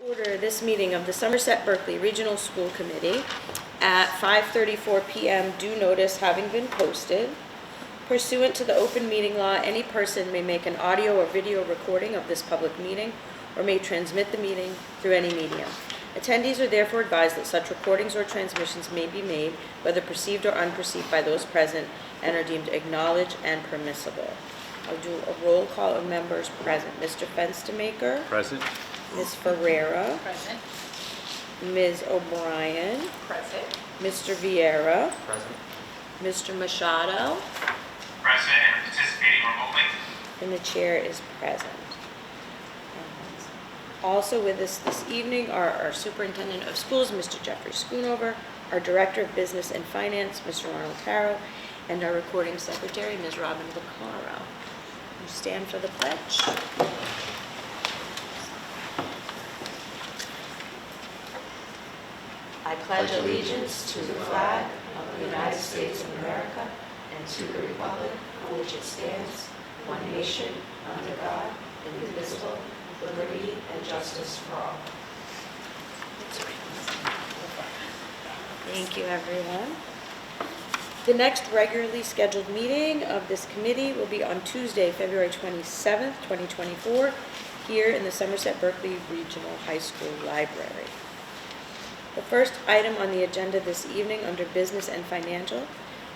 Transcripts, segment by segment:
Order this meeting of the Somerset Berkeley Regional School Committee at 5:34 p.m. due notice having been posted. Pursuant to the open meeting law, any person may make an audio or video recording of this public meeting or may transmit the meeting through any medium. Attendees are therefore advised that such recordings or transmissions may be made, whether perceived or unperceived by those present, and are deemed acknowledged and permissible. I'll do a roll call of members present. Mr. Fenstermaker? Present. Ms. Ferreira? Present. Ms. O'Brien? Present. Mr. Vieira? Present. Mr. Machado? Present and participating remotely. And the chair is present. Also with us this evening are our Superintendent of Schools, Mr. Jeffrey Schoonover, our Director of Business and Finance, Mr. Arnold Taro, and our Recording Secretary, Ms. Robin Vaccaro. You stand for the pledge. I pledge allegiance to the flag of the United States of America and to the republic for which it stands, one nation, under God, indivisible, with liberty and justice for all. Thank you, everyone. The next regularly scheduled meeting of this committee will be on Tuesday, February 27th, 2024, here in the Somerset Berkeley Regional High School Library. The first item on the agenda this evening under business and financial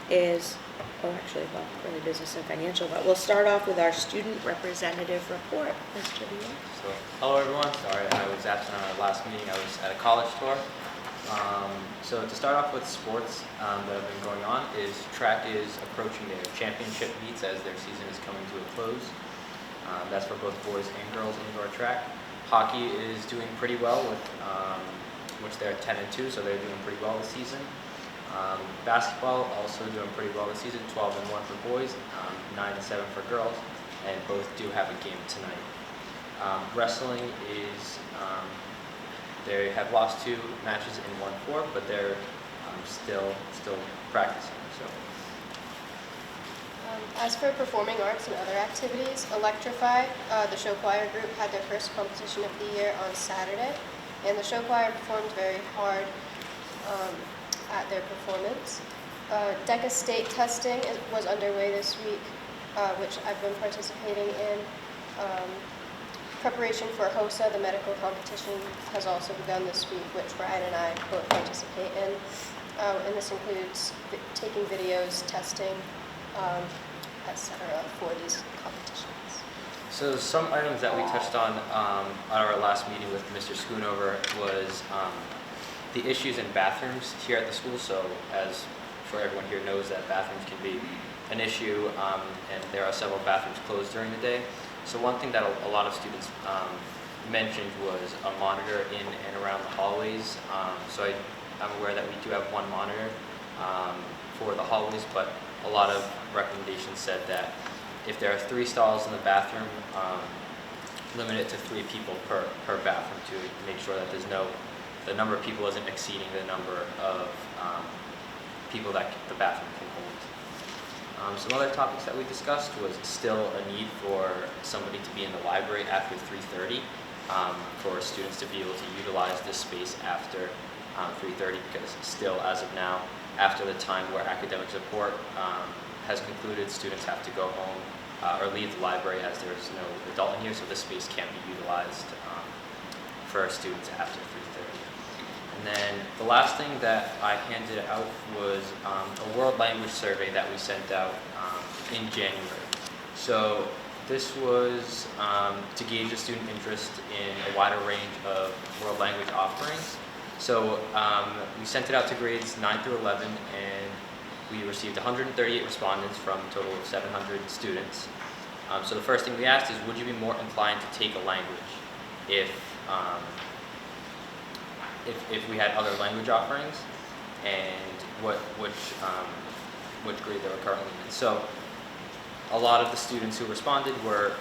is, really business and financial, but we'll start off with our student representative report. Mr. Vieira. So, hello everyone. Sorry I was absent on our last meeting. I was at a college tour. So to start off with sports that have been going on is track is approaching their championship meets as their season is coming to a close. That's for both boys and girls indoor track. Hockey is doing pretty well with which they're 10-2, so they're doing pretty well this season. Basketball also doing pretty well this season, 12-1 for boys, 9-7 for girls, and both do have a game tonight. Wrestling is, they have lost 2 matches and won 4, but they're still practicing. So. As for performing arts and other activities, Electrify, the show choir group, had their first competition of the year on Saturday, and the show choir performed very hard at their performance. DECA state testing was underway this week, which I've been participating in. Preparation for HOSA, the medical competition, has also begun this week, which Brian and I both participate in. And this includes taking videos, testing, etc. for these competitions. So some items that we touched on our last meeting with Mr. Schoonover was the issues in bathrooms here at the school. So as for everyone here knows that bathrooms can be an issue, and there are several bathrooms closed during the day. So one thing that a lot of students mentioned was a monitor in and around the hallways. So I'm aware that we do have one monitor for the hallways, but a lot of recommendations said that if there are 3 stalls in the bathroom, limit it to 3 people per bathroom to make sure that the number of people isn't exceeding the number of people that the bathroom can hold. Some other topics that we discussed was still a need for somebody to be in the library after 3:30 for students to be able to utilize this space after 3:30, because still, as of now, after the time where academic support has concluded, students have to go home or leave the library as there's no adult in here, so this space can't be utilized for students after 3:30. And then the last thing that I handed out was a world language survey that we sent out in January. So this was to gauge a student interest in a wider range of world language offerings. So we sent it out to grades 9 through 11, and we received 138 respondents from a total of 700 students. So the first thing we asked is, would you be more inclined to take a language if we had other language offerings, and which grade they were currently in. So a lot of the students who responded were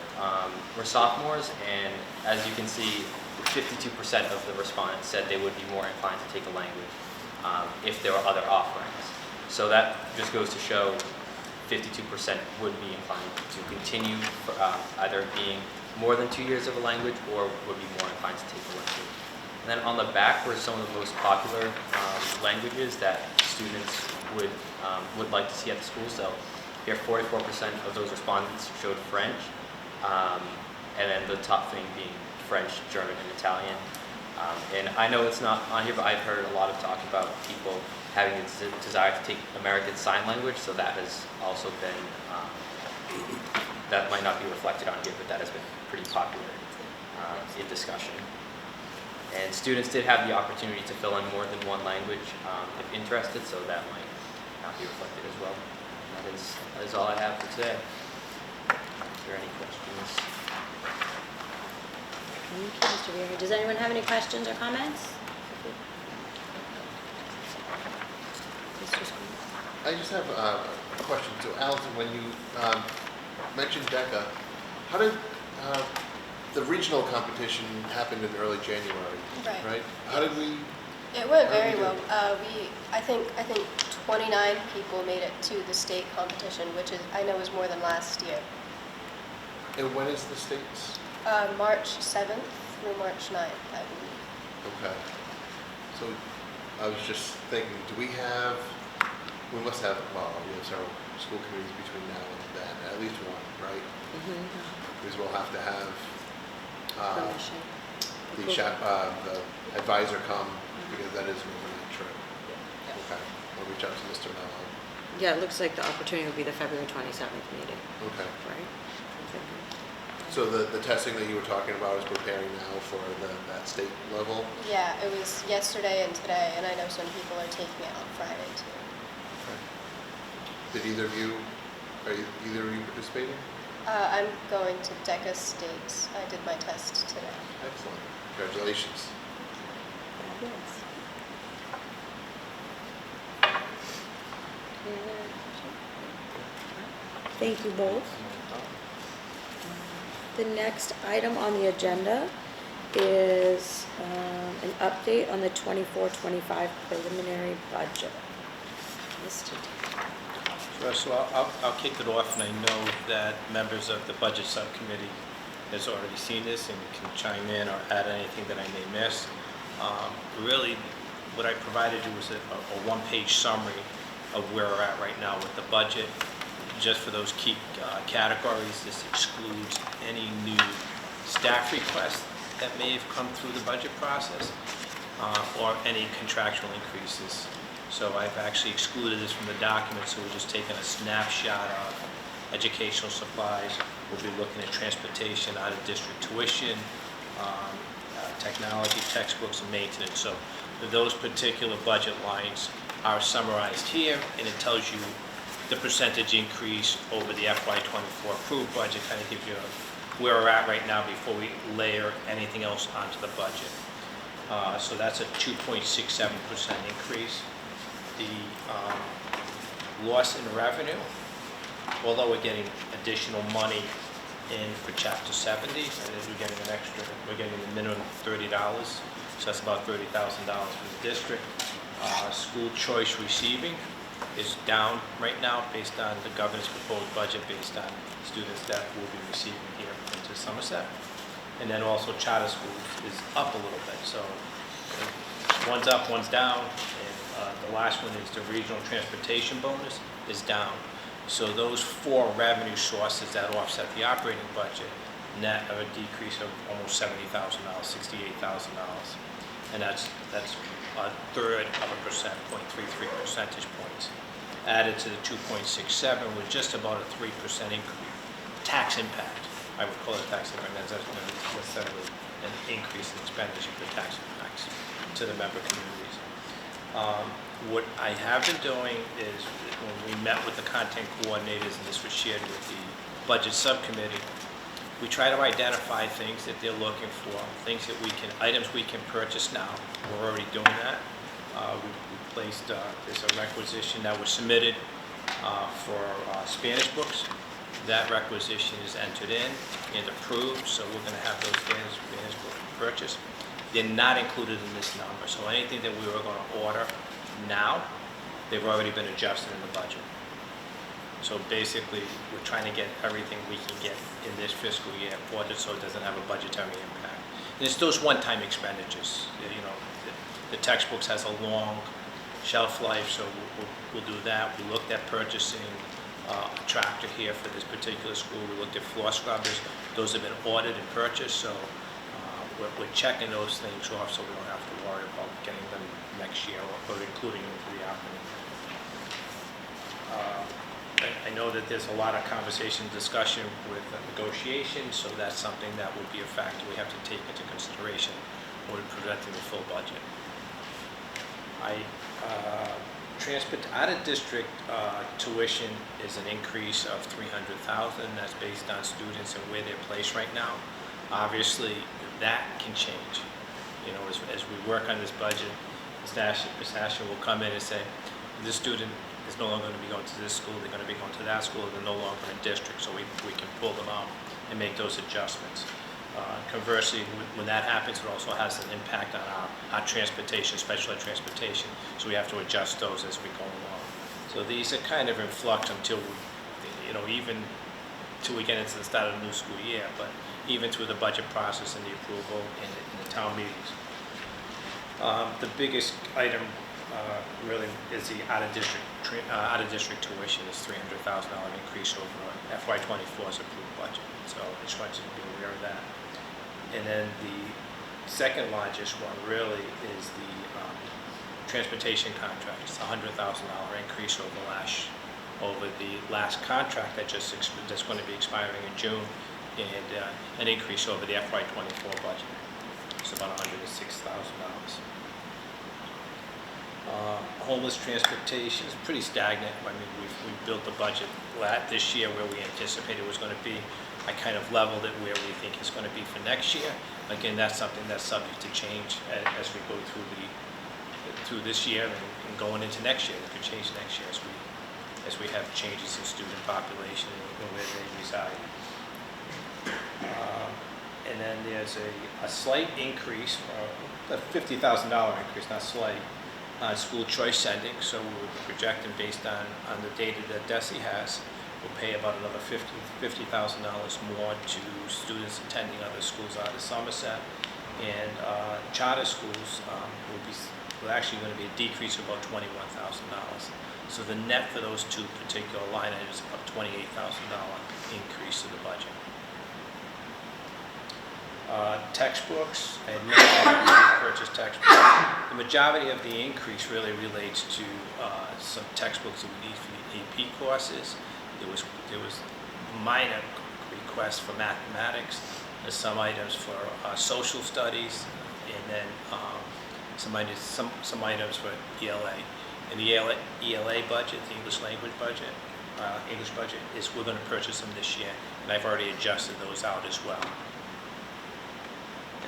sophomores, and as you can see, 52% of the respondents said they would be more inclined to take a language if there were other offerings. So that just goes to show 52% would be inclined to continue either being more than 2 years of a language or would be more inclined to take a language. And then on the back were some of the most popular languages that students would like to see at the school. So here, 44% of those respondents showed French, and then the top thing being French, German, and Italian. And I know it's not on here, but I've heard a lot of talk about people having a desire to take American Sign Language, so that has also been, that might not be reflected on here, but that has been pretty popular in discussion. And students did have the opportunity to fill in more than one language if interested, so that might not be reflected as well. That is all I have for today. Is there any questions? Thank you, Mr. Weir. Does anyone have any questions or comments? Mr. School? I just have a question. So Allison, when you mentioned DECA, how did the regional competition happened in early January, right? How did we? It went How did very we do? well. I think 29 people made it to the state competition, which is I know is more than last year. And when is the states? March 7th through March 9th, I believe. Okay. So I was just thinking, we must have, well, we have several school committees between now and then, at least one, right? Because we'll have to have Permission. the advisor come, because that is an overnight trip. Okay, I'll reach out to Mr. Mello. Yeah, it looks like the opportunity will be the February 27th meeting, Okay. right? I'm thinking. So the testing that you were talking about is preparing now for that state level? Yeah, it was yesterday and today, and I know some people are taking it on Friday too. Did either of you participating? I'm going to DECA States. I did my test today. Excellent. Congratulations. Fabulous. Thank you both. The next item on the agenda is an update on the 24-25 preliminary budget. Mr. Taylor. Sure, so I'll kick it off, and I know that members of the Budget Subcommittee has already seen this and can chime in or add anything that I may miss. Really, what I provided you was a one-page summary of where we're at right now with the budget. Just for those key categories, this excludes any new staff requests that may have come through the budget process or any contractual increases. So I've actually excluded this from the document, so we're just taking a snapshot of educational supplies. We'll be looking at transportation, out-of-district tuition, technology, textbooks, and maintenance. So those particular budget lines are summarized here, and it tells you the percentage increase over the FY24 approved budget, kind of gives you where we're at right now before we layer anything else onto the budget. So that's a 2.67% increase. The loss in revenue, although we're getting additional money in for Chapter 70, and we're getting an extra, we're getting the minimum $30, so that's about $30,000 for the district. School choice receiving is down right now based on the governor's proposed budget, based on students that will be receiving here into Somerset. And then also charter schools is up a little bit, so one's up, one's down. The last one is the regional transportation bonus is down. So those four revenue sources that offset the operating budget net of a decrease of almost $70,000, $68,000. And that's a third of a percent, 0.33 percentage points. Added to the 2.67 with just about a 3% increase. Tax impact, I would call it tax impact, that's necessarily an increase in expenditure for tax impacts to the member communities. What I have been doing is when we met with the content coordinators, and this was shared with the budget subcommittee, we try to identify things that they're looking for, things that items we can purchase now. We're already doing that. We placed, there's a requisition that was submitted for Spanish books. That requisition is entered in and approved, so we're going to have those Spanish books purchased. They're not included in this number, so anything that we were going to order now, they've already been adjusted in the budget. So basically, we're trying to get everything we can get in this fiscal year ordered so it doesn't have a budgetary impact. And it's those one-time expenditures, you know, the textbooks has a long shelf life, so we'll do that. We looked at purchasing a tractor here for this particular school. We looked at floor scrubbers. Those have been ordered and purchased, so we're checking those things off so we don't have to worry about getting them next year or including them for the operating. I know that there's a lot of conversation, discussion with negotiations, so that's something that will be a factor we have to take into consideration when presenting the full budget. Out-of-district tuition is an increase of $300,000. That's based on students and where they're placed right now. Obviously, that can change. You know, as we work on this budget, Ms. Asher will come in and say, this student is no longer going to be going to this school, they're going to be going to that school, they're no longer in district, so we can pull them out and make those adjustments. Conversely, when that happens, it also has an impact on our transportation, special ed transportation, so we have to adjust those as we go along. So these are kind of in flux until, you know, even till we get into the start of the new school year, but even through the budget process and the approval in the town meetings. The biggest item really is the out-of-district tuition is $300,000 increase over FY24's approved budget. So I just want you to be aware of that. And then the second largest one really is the transportation contract. It's a $100,000 increase over the last contract that's going to be expiring in June, and an increase over the FY24 budget. It's about $106,000. Homeless transportation is pretty stagnant. I mean, we've built the budget this year where we anticipated it was going to be. I kind of leveled it where we think it's going to be for next year. Again, that's something that's subject to change as we go through this year and going into next year. It could change next year as we have changes in student population and where they reside. And then there's a slight increase, a $50,000 increase, not slight, on school choice sending. So we're projecting based on the data that DESE has, we'll pay about another $50,000 more to students attending other schools out of Somerset. And charter schools will actually going to be a decrease of about $21,000. So the net for those two particular line items is about $28,000 increase to the budget. Textbooks, I had mentioned that we did purchase textbooks. The majority of the increase really relates to some textbooks that we need for the AP courses. There was minor requests for mathematics, and some items for social studies, and then some items for ELA. And the ELA budget, the English language budget, is we're going to purchase them this year, and I've already adjusted those out as well.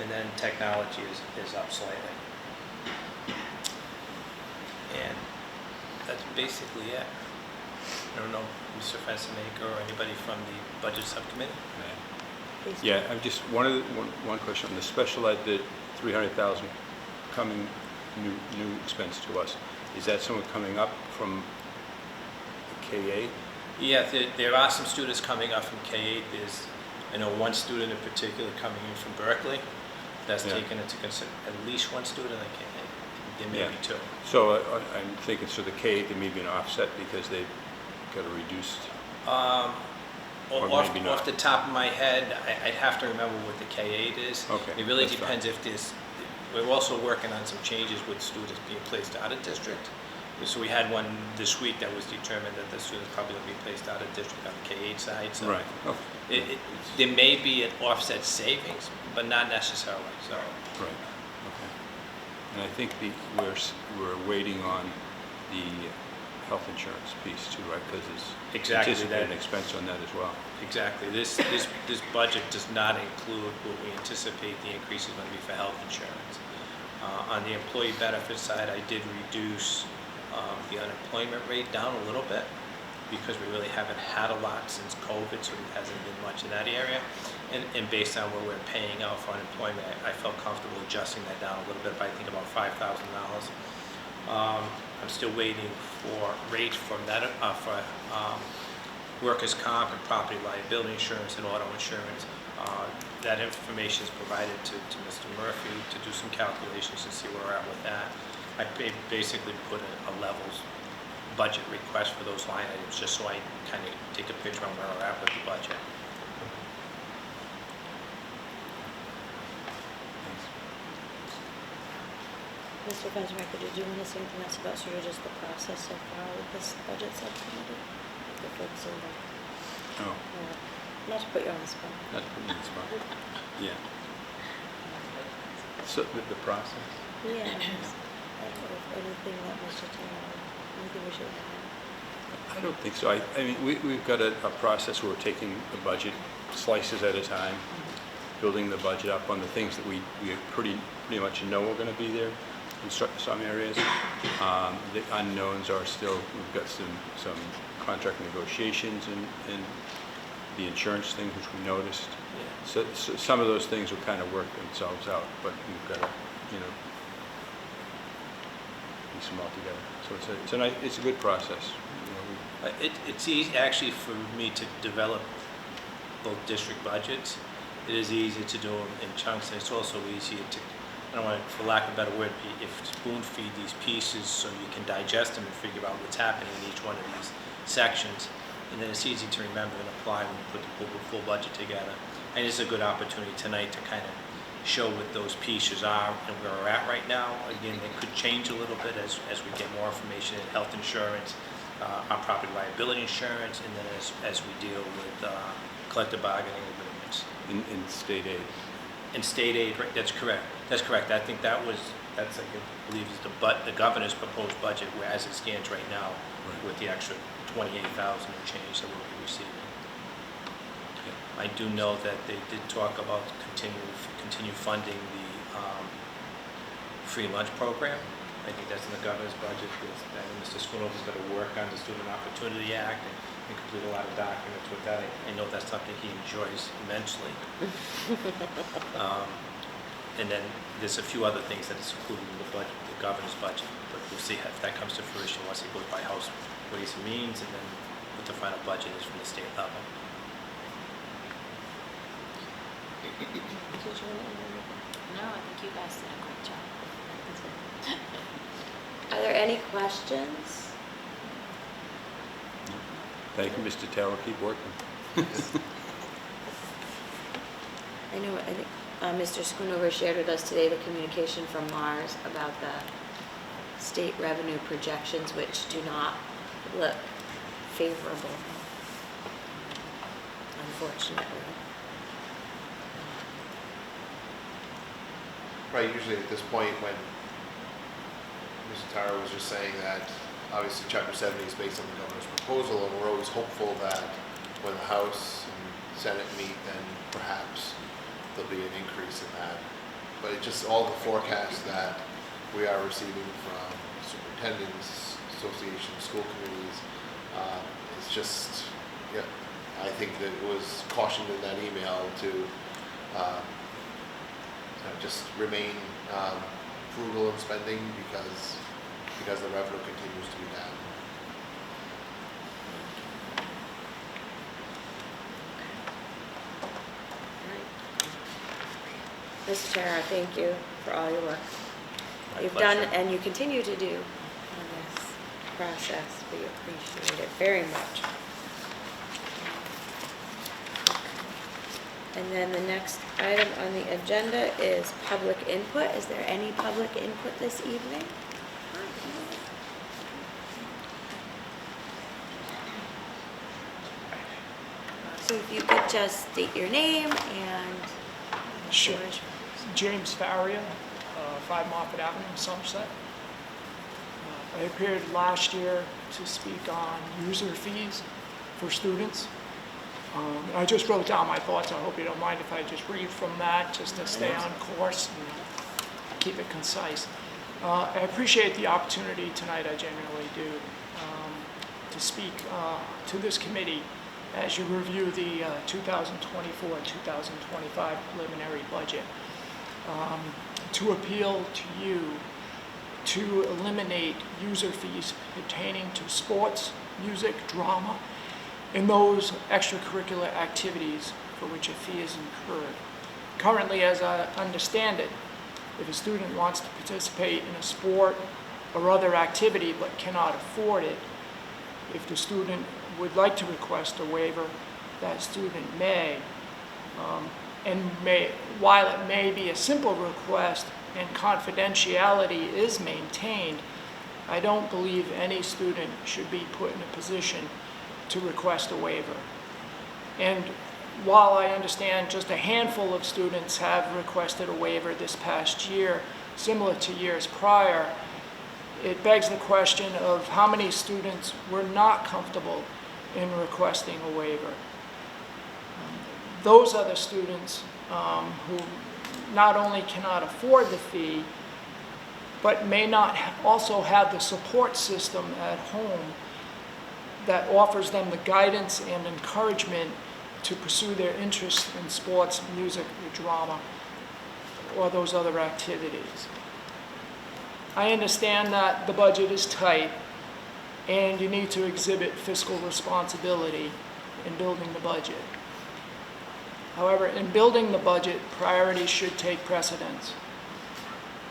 And then technology is up slightly. And that's basically it. I don't know, Mr. Fenstermaker or anybody from the budget subcommittee? Yeah, I'm just, one question on the special ed, the $300,000 coming new expense to us. Is that someone coming up from K-8? Yeah, there are some students coming up from K-8. I know one student in particular coming in from Berkeley. That's taken into consideration. At least one student, there may be two. So I'm thinking, so the K-8, there may be an offset because they've got a reduced, or maybe not. Off the top of my head, I'd have to remember what the K-8 is. Okay, it really that's depends if we're also working on some changes with students being placed out of district. So we had one this week that was determined that the students probably going to be placed out of district on the K-8 side. So right. Okay. There may be an offset savings, but not necessarily. So. Right. Okay. And I think we're waiting on the health insurance piece too, right? Because it's anticipated an expense on that as well. Exactly. This budget does not include what we anticipate the increase is going to be for health insurance. On the employee benefit side, I did reduce the unemployment rate down a little bit because we really haven't had a lot since COVID, so there hasn't been much in that area. And based on what we're paying out for unemployment, I felt comfortable adjusting that down a little bit by I think about $5,000. I'm still waiting for rates for workers' comp and property liability insurance and auto insurance. That information is provided to Mr. Murphy to do some calculations and see where we're at with that. I basically put a levels budget request for those line items, just so I kind of take a picture on where we're at with the budget. Mr. Vice-Mayor, did you want to say anything else about sort of just the process so far with this budget subcommittee? The folks in there? Oh, Or, not to put you on the spot. not to put me on the spot. Yeah. So the process? Yeah, I don't know if anything that Mr. Taylor, anything we should add. I don't think so. I mean, we've got a process where we're taking the budget slices at a time, building the budget up on the things that we pretty much know are going to be there in some areas. The unknowns are still, we've got some contract negotiations and the insurance things which we noticed. So some of those things will kind of work themselves out, but we've got to, piece them all together. So it's a good process. It's easy actually for me to develop both district budgets. It is easy to do them in chunks, and it's also easier to, I don't want to, for lack of a better word, if spoon feed these pieces so you can digest them and figure out what's happening in each one of these sections. And then it's easy to remember and apply when you put the full budget together. And it's a good opportunity tonight to kind of show what those pieces are and where we're at right now. Again, they could change a little bit as we get more information in health insurance, our property liability insurance, and then as we deal with collective bargaining agreements. In state aid. In state aid, right, that's correct. That's correct. I think that's I believe is the governor's proposed budget, where as it stands right now, Right. with the extra 28,000 and change that we'll be receiving. I do know that they did talk about continue funding the free lunch program. I think that's in the governor's budget. Mr. Schoonover's got to work on the Student Opportunity Act and complete a lot of documents with that. I know that's something he enjoys immensely. And then there's a few other things that is included in the budget, the governor's budget, but we'll see if that comes to fruition once it goes by House Ways and Means, and then what the final budget is from the state level. No, I think you guys did a great job. Are there any questions? Thank you, Mr. Taylor. Keep working. I know, I think Mr. Schoonover shared with us today the communication from Mars about the state revenue projections, which do not look favorable, unfortunately. Right, usually at this point when Mr. Tara was just saying that obviously Chapter 70 is based on the governor's proposal, and we're always hopeful that when the House and Senate meet, then perhaps there'll be an increase in that. But it just, all the forecasts that we are receiving from superintendents, association, school committees, it's just, yeah, I think that it was cautioned in that email to just remain frugal in spending because the revenue continues to be down. Mr. Chair, thank you for all your work My you've pleasure. done and you continue to do on this process. We appreciate it very much. And then the next item on the agenda is public input. Is there any public input this evening? So if you could just state your name and Sure. yours. James Faria, 5 Moffett Avenue, Somerset. I appeared last year to speak on user fees for students. I just wrote down my thoughts. I hope you don't mind if I just read from that, just to stay on course and keep it concise. I appreciate the opportunity tonight, I genuinely do, to speak to this committee as you review the 2024-2025 preliminary budget. To appeal to you to eliminate user fees pertaining to sports, music, drama, and those extracurricular activities for which a fee is incurred. Currently, as I understand it, if a student wants to participate in a sport or other activity but cannot afford it, if the student would like to request a waiver, that student may. While it may be a simple request and confidentiality is maintained, I don't believe any student should be put in a position to request a waiver. And while I understand just a handful of students have requested a waiver this past year, similar to years prior, it begs the question of how many students were not comfortable in requesting a waiver. Those are the students who not only cannot afford the fee, but may not also have the support system at home that offers them the guidance and encouragement to pursue their interests in sports, music, or drama, or those other activities. I understand that the budget is tight and you need to exhibit fiscal responsibility in building the budget. However, in building the budget, priorities should take precedence.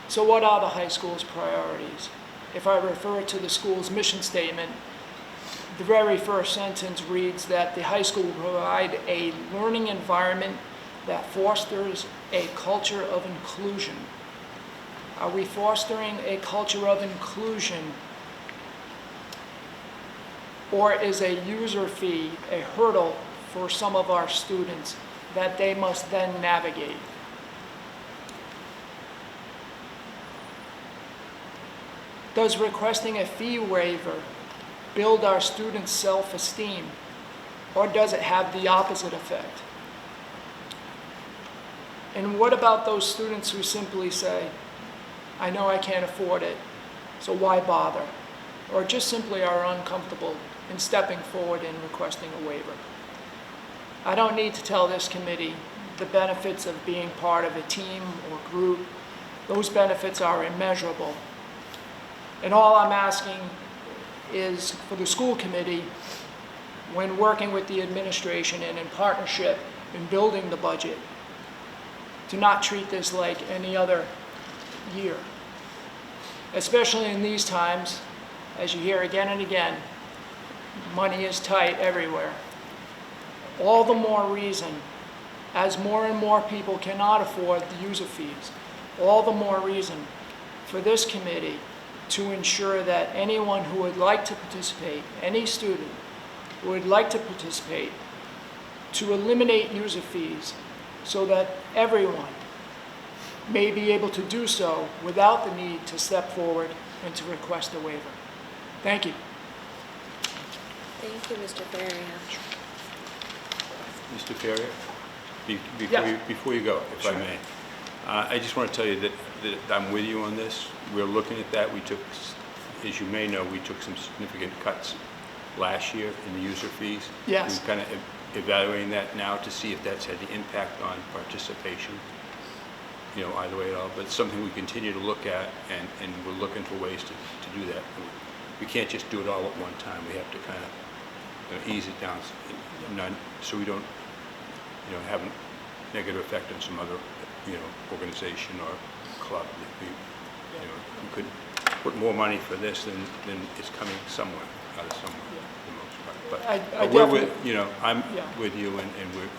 So what are the high school's priorities? If I refer to the school's mission statement, the very first sentence reads that the high school will provide a learning environment that fosters a culture of inclusion. Are we fostering a culture of inclusion? Or is a user fee a hurdle for some of our students that they must then navigate? Does requesting a fee waiver build our students' self-esteem, or does it have the opposite effect? And what about those students who simply say, I know I can't afford it, so why bother? Or just simply are uncomfortable in stepping forward and requesting a waiver? I don't need to tell this committee the benefits of being part of a team or group. Those benefits are immeasurable. And all I'm asking is for the school committee, when working with the administration and in partnership in building the budget, to not treat this like any other year. Especially in these times, as you hear again and again, money is tight everywhere. All the more reason, as more and more people cannot afford the user fees, all the more reason for this committee to ensure that anyone who would like to participate, any student who would like to participate, to eliminate user fees so that everyone may be able to do so without the need to step forward and to request a waiver. Thank you. Thank you, Mr. Ferrier. Mr. Ferrier, Yeah. before you go, if Sure. I may, I just want to tell you that I'm with you on this. We're looking at that. We took, as you may know, we took some significant cuts last year in the user fees. Yes. We're kind of evaluating that now to see if that's had the impact on participation, either way at all. But it's something we continue to look at, and we're looking for ways to do that. We can't just do it all at one time. We have to kind of ease it down so we don't have a negative effect on some other organization or club. We could put more money for this than is coming somewhere, out of somewhere, for the most part. But we're with, I'm Yeah. with you, and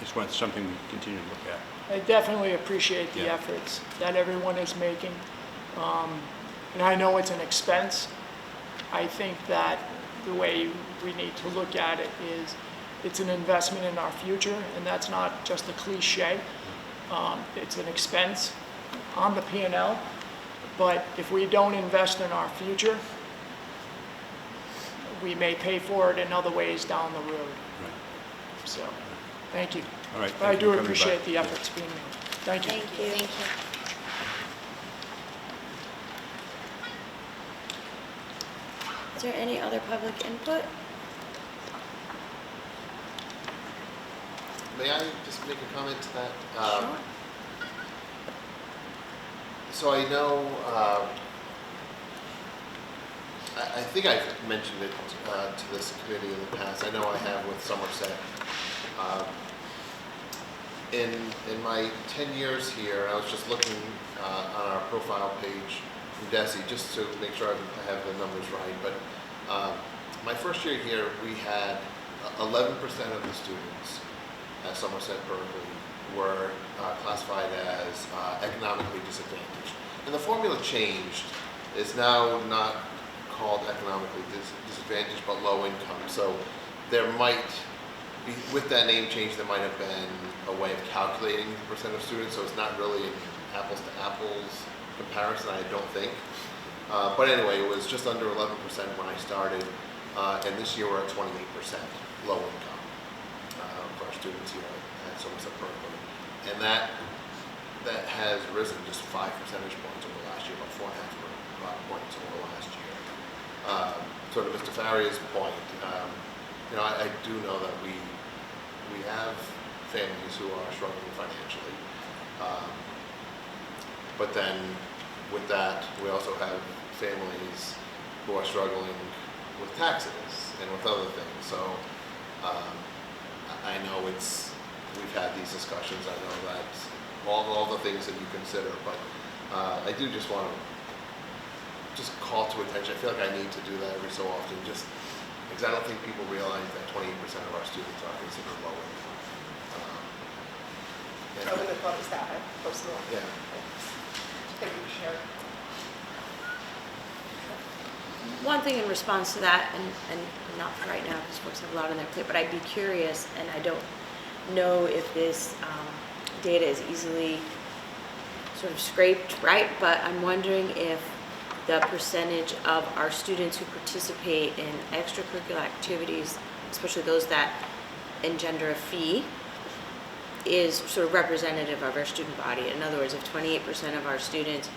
it's something we continue to look at. I definitely appreciate the Yeah. efforts that everyone is making. And I know it's an expense. I think that the way we need to look at it is it's an investment in our future, and that's not just a cliche. It's an expense on the P&L, but if we don't invest in our future, we may pay for it in other ways down the road. Right. So, thank you. All right. But I thank you do for coming appreciate back. the Yeah. efforts being made. Thank you. Thank you. Thank you. Is there any other public input? May I just make a comment to that? Sure. So I know, I think I've mentioned it to this committee in the past. I know I have with Somerset. in my 10 years here, I was just looking on our profile page from Desi, just to make sure I have the numbers right, but my first year here, we had 11% of the students at Somerset Berkeley were classified as economically disadvantaged. And the formula changed. It's now not called economically disadvantaged, but low income. So there might be, with that name change, there might have been a way of calculating the percent of students, so it's not really an apples to apples comparison, I don't think. But anyway, it was just under 11% when I started, and this year we're at 28% low income for our students here at Somerset Berkeley. And that has risen just 5 percentage points over last year, about 4.5 points over last year. Sort of Mr. Faria's point, you know, I do know that we have families who are struggling financially, but then with that, we also have families who are struggling with taxes and with other things. So I know we've had these discussions. I know that all the things that you consider, but I do just want to just call to attention. I feel like I need to do that every so often, just because I don't think people realize that 28% of our students are considered low income. Over the club staff, personally. Yeah. Thank you, Sharon. One thing in response to that, and not for right now because folks have a lot on their plate, but I'd be curious, and I don't know if this data is easily sort of scraped, right? But I'm wondering if the percentage of our students who participate in extracurricular activities, especially those that engender a fee, is sort of representative of our student body. In other words, if 28% of our students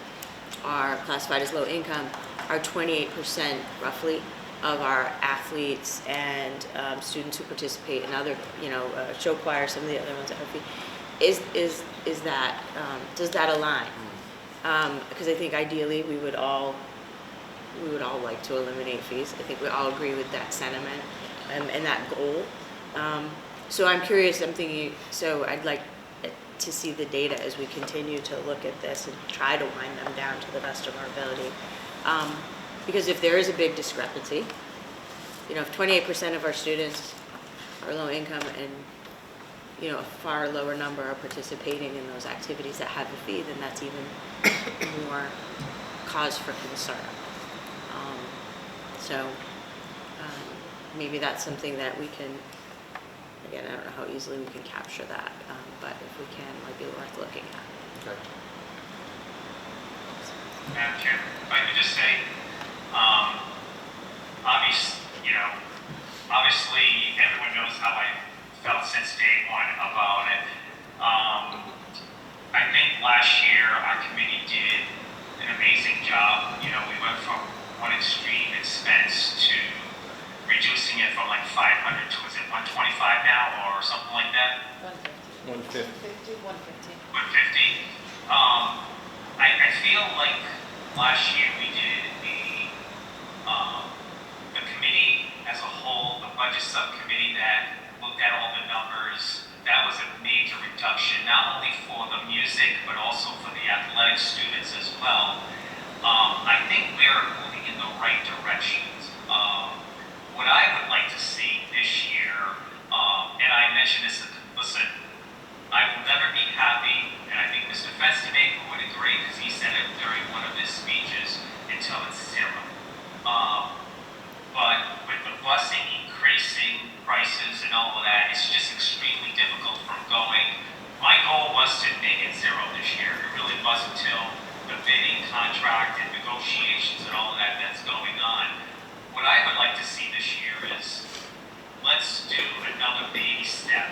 are classified as low income, are 28% roughly of our athletes and students who participate in other, show choir, some of the other ones that have fee, is that, does that align? Because I think ideally we would all like to eliminate fees. I think we all agree with that sentiment and that goal. So I'm curious, I'm thinking, so I'd like to see the data as we continue to look at this and try to wind them down to the best of our ability. Because if there is a big discrepancy, if 28% of our students are low income and a far lower number are participating in those activities that have a fee, then that's even more cause for concern. Maybe that's something that we can, again, I don't know how easily we can capture that, but if we can, it might be worth looking at. Okay. Madam Chair, if I could just say, obviously everyone knows how I felt since day one about it. I think last year our committee did an amazing job. We went from one extreme expense to reducing it from like 500 to, is it 125 now or something like that? 150. 150. I feel like last year we did the committee as a whole, the budget subcommittee that looked at all the numbers. That was a major reduction, not only for the music, but also for the athletic students as well. I think we're moving in the right directions. What I would like to see this year, and I mentioned this, listen, I will never be happy, and I think Mr. Festimaker would agree because he said it during one of his speeches, until it's zero. But with the busing increasing prices and all of that, it's just extremely difficult from going. My goal was to make it zero this year. It really was until the bidding contract and negotiations and all of that that's going on. What I would like to see this year is, let's do another baby step.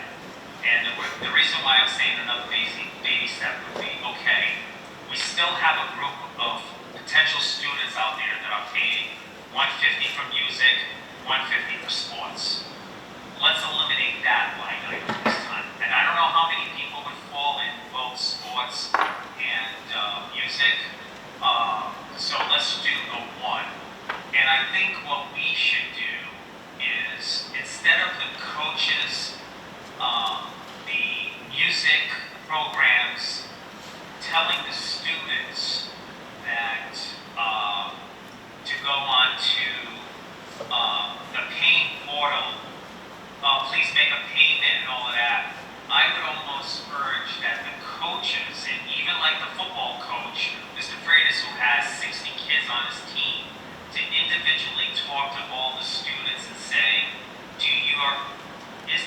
And the reason why I'm saying another baby step would be, okay, we still have a group of potential students out there that are paying $150 for music, $150 for sports. Let's eliminate that line item this time. And I don't know how many people would fall in both sports and music. So let's do the one. And I think what we should do is, instead of the coaches, the music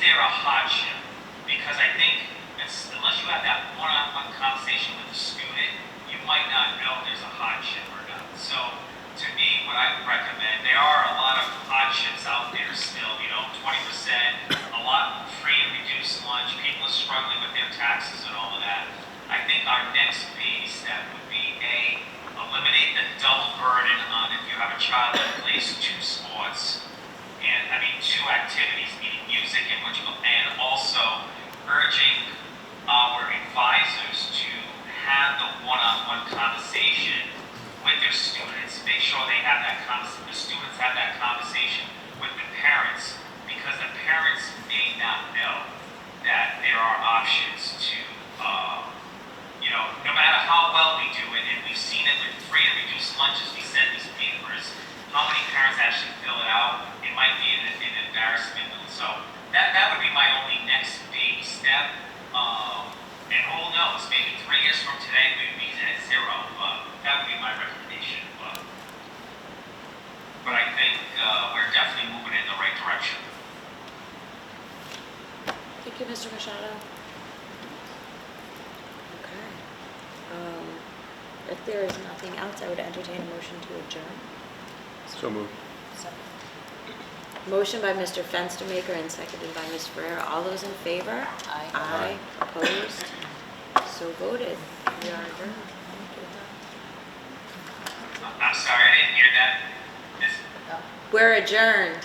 there a hardship? Because I think unless you have that one-on-one conversation with the student, you might not know if there's a hardship or not. So to me, what I would recommend, there are a lot of hardships out there still, 20%, a lot free and reduced lunch, people are struggling with their taxes and all of that. I think our next baby step would be eliminate the double burden on if you have a child that plays 2 sports, two activities, meaning music and and also urging our advisors to have the one-on-one conversation with their students. Make sure they have the students have that conversation with the parents, because the parents may not know that there are options to, no matter how well we do it, and we've seen it with free and reduced lunches, we send these papers, how many parents actually fill it out? It might be an embarrassment. So that would be my only next baby step. And who knows, maybe 3 years from today we'd be at 0, but that would be my recommendation. But I think we're definitely moving in the right direction. Thank you, Mr. Machado. Okay. If there is nothing else, I would entertain a motion to adjourn. So moved. Motion by Mr. Fenstermaker and seconded by Ms. Ferrera. All those in favor? Aye. Aye. Opposed? So voted. We are adjourned. I'm sorry, I didn't hear that. We're adjourned.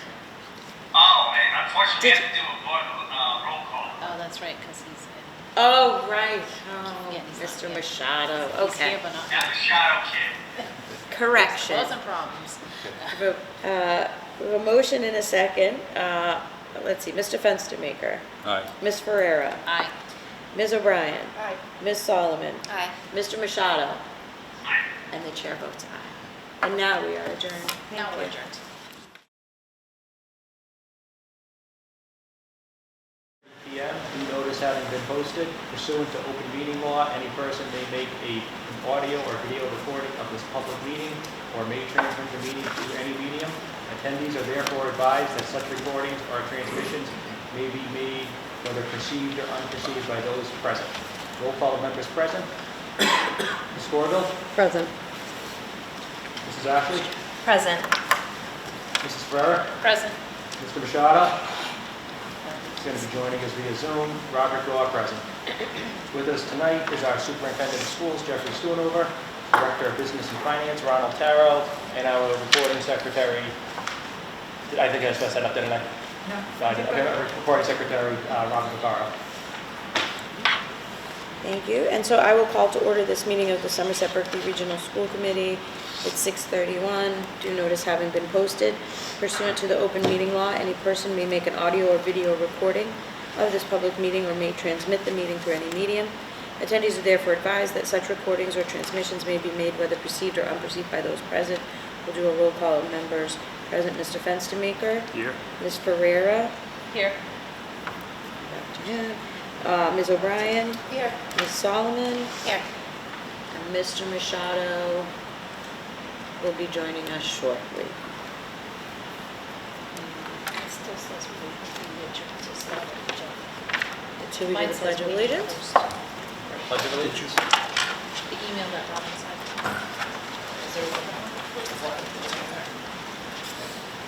And unfortunately, we have to do a roll call. Oh, that's right, because he's Oh, right. Oh, Yeah, he's not Mr. here. Machado. He's Okay. here, but not. Now the shadow kid. Correction. Wasn't problems. We have a motion in a second. Let's see, Mr. Fenstermaker, Aye. Ms. Ferrera, Aye. Ms. O'Brien, Aye. Ms. Solomon, Aye. Mr. Machado, Aye. and the chair votes aye. And now we are adjourned. Now Thank we're you. adjourned. PM, due notice having been posted pursuant to open meeting law, any person may make an audio or video recording of this public meeting or may transmit the meeting through any medium. Attendees are therefore advised that such recordings or transmissions may be made whether perceived or unperceived by those present. Roll call of members present. Ms. Corville? Present. Mrs. Ashley? Present. Mrs. Ferrer? Present. Mr. Machado? He's going to be joining us via Zoom. Robert Goff, present. With us tonight is our Superintendent of Schools, Jeffrey Schoonover, Director of Business and Finance, Ronald Taro, and our Recording Secretary, I think I just messed that up, didn't I? No. I didn't. Okay, our Recording Secretary, Robert Vaccaro. Thank you. And so I will call to order this meeting of the Somerset Berkeley Regional School Committee. It's 6:31, due notice having been posted. Pursuant to the open meeting law, any person may make an audio or video recording of this public meeting or may transmit the meeting through any medium. Attendees are therefore advised that such recordings or transmissions may be made whether perceived or unperceived by those present. We'll do a roll call of members present. Mr. Fenstermaker? Here. Ms. Ferrera? Here. Back to him. Ms. O'Brien? Here. Ms. Solomon? Here. And Mr. Machado will be joining us shortly. It still says we adjourned to start the agenda. Should we do the Pledge of Allegiance? Pledge of Allegiance. The email that Robin sent. Is there one?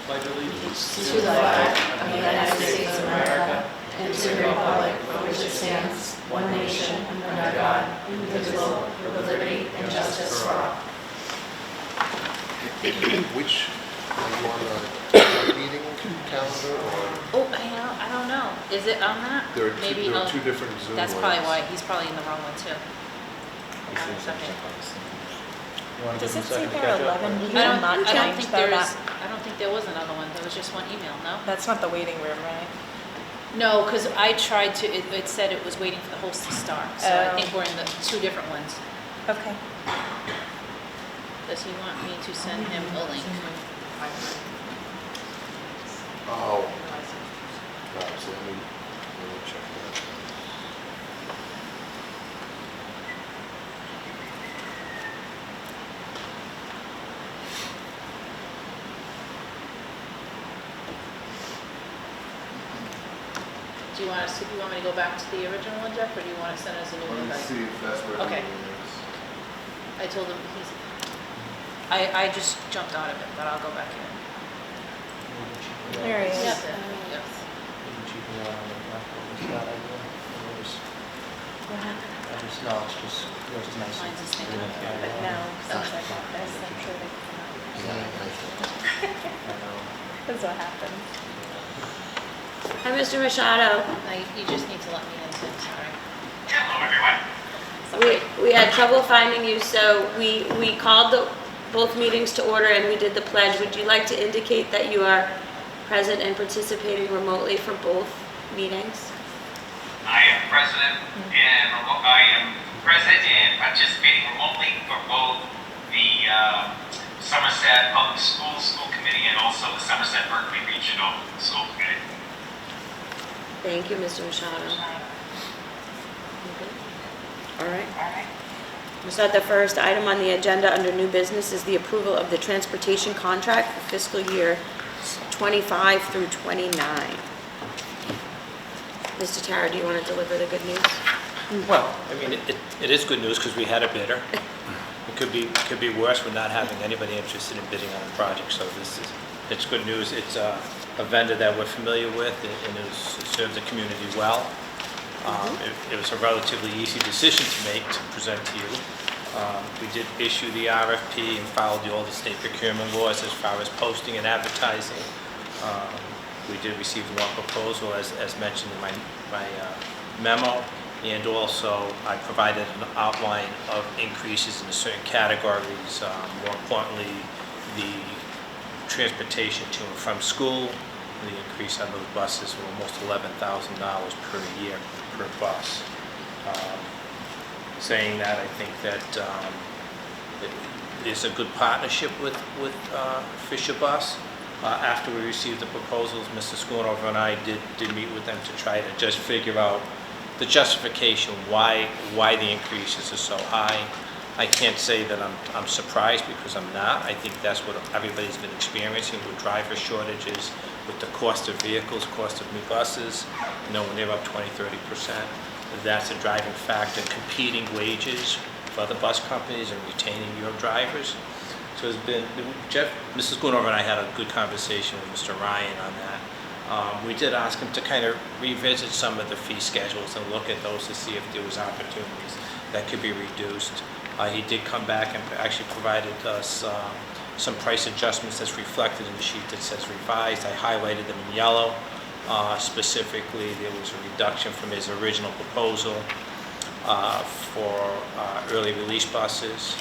Pledge allegiance To the flag of the United States of America and to the republic for which it stands, one nation, under God, indivisible, with liberty and justice for all. Which, are you on the meeting calendar or? Oh, I don't know. Is it on that? There are Maybe there are I'll- two different Zoom That's probably links. why, he's probably in the wrong one too. You want to give Does them it a say second to there are catch up? 11 I people, don't, not I don't changed think though, there's, that- I don't think there was another one. There was just one email, no? That's not the waiting room, right? No, because I tried to, it said it was waiting for the host to start. So I Oh. think we're in the two different ones. Okay. Does he want me to send him a link? Oh. Right, so let me check that. you want us, you want me to go back to the original one, Jeff, or do you want to send us a new Let me invite? see if that's where the Okay. meeting is. I told him I just jumped out of it, but I'll go back in. There he is. Yep. What happened? No, it's just nice. Mine's a snake. But now, since I got this, I'm sure they can. That's what happened. Hi, Mr. Machado. You just need to let me in, Tim, sorry. Hello, everyone. We had trouble finding you, so we called both meetings to order and we did the pledge. Would you like to indicate that you are present and participating remotely for both meetings? I am present and participating remotely for both the Somerset Public Schools School Committee and also the Somerset Berkeley Regional School Committee. Thank you, Mr. Machado. All right. We'll start. The first item on the agenda under new business is the approval of the transportation contract for fiscal year 25 through 29. Mr. Tara, do you want to deliver the good news? Well, I mean, it is good news because we had a bidder. It could be worse with not having anybody interested in bidding on a project, so it's good news. It's a vendor that we're familiar with and it serves the community well. It was a relatively easy decision to make to present to you. We did issue the RFP and followed all the state procurement laws as far as posting and advertising. We did receive one proposal, as mentioned in my memo, and also I provided an outline of increases in certain categories. More importantly, the transportation to and from school, the increase on those buses were almost $11,000 per year per bus. Saying that, I think that it's a good partnership with Fisher Bus. After we received the proposals, Mr. Schoonover and I did meet with them to try to just figure out the justification why the increases are so high. I can't say that I'm surprised because I'm not. I think that's what everybody's been experiencing with driver shortages, with the cost of vehicles, cost of new buses. You know, when they're up 20-30%, that's a driving factor. Competing wages for other bus companies and retaining your drivers. So it's been, Mrs. Schoonover and I had a good conversation with Mr. Ryan on that. We did ask him to kind of revisit some of the fee schedules and look at those to see if there was opportunities that could be reduced. He did come back and actually provided us some price adjustments that's reflected in the sheet that says revised. I highlighted them in yellow. Specifically, there was a reduction from his original proposal for early release buses.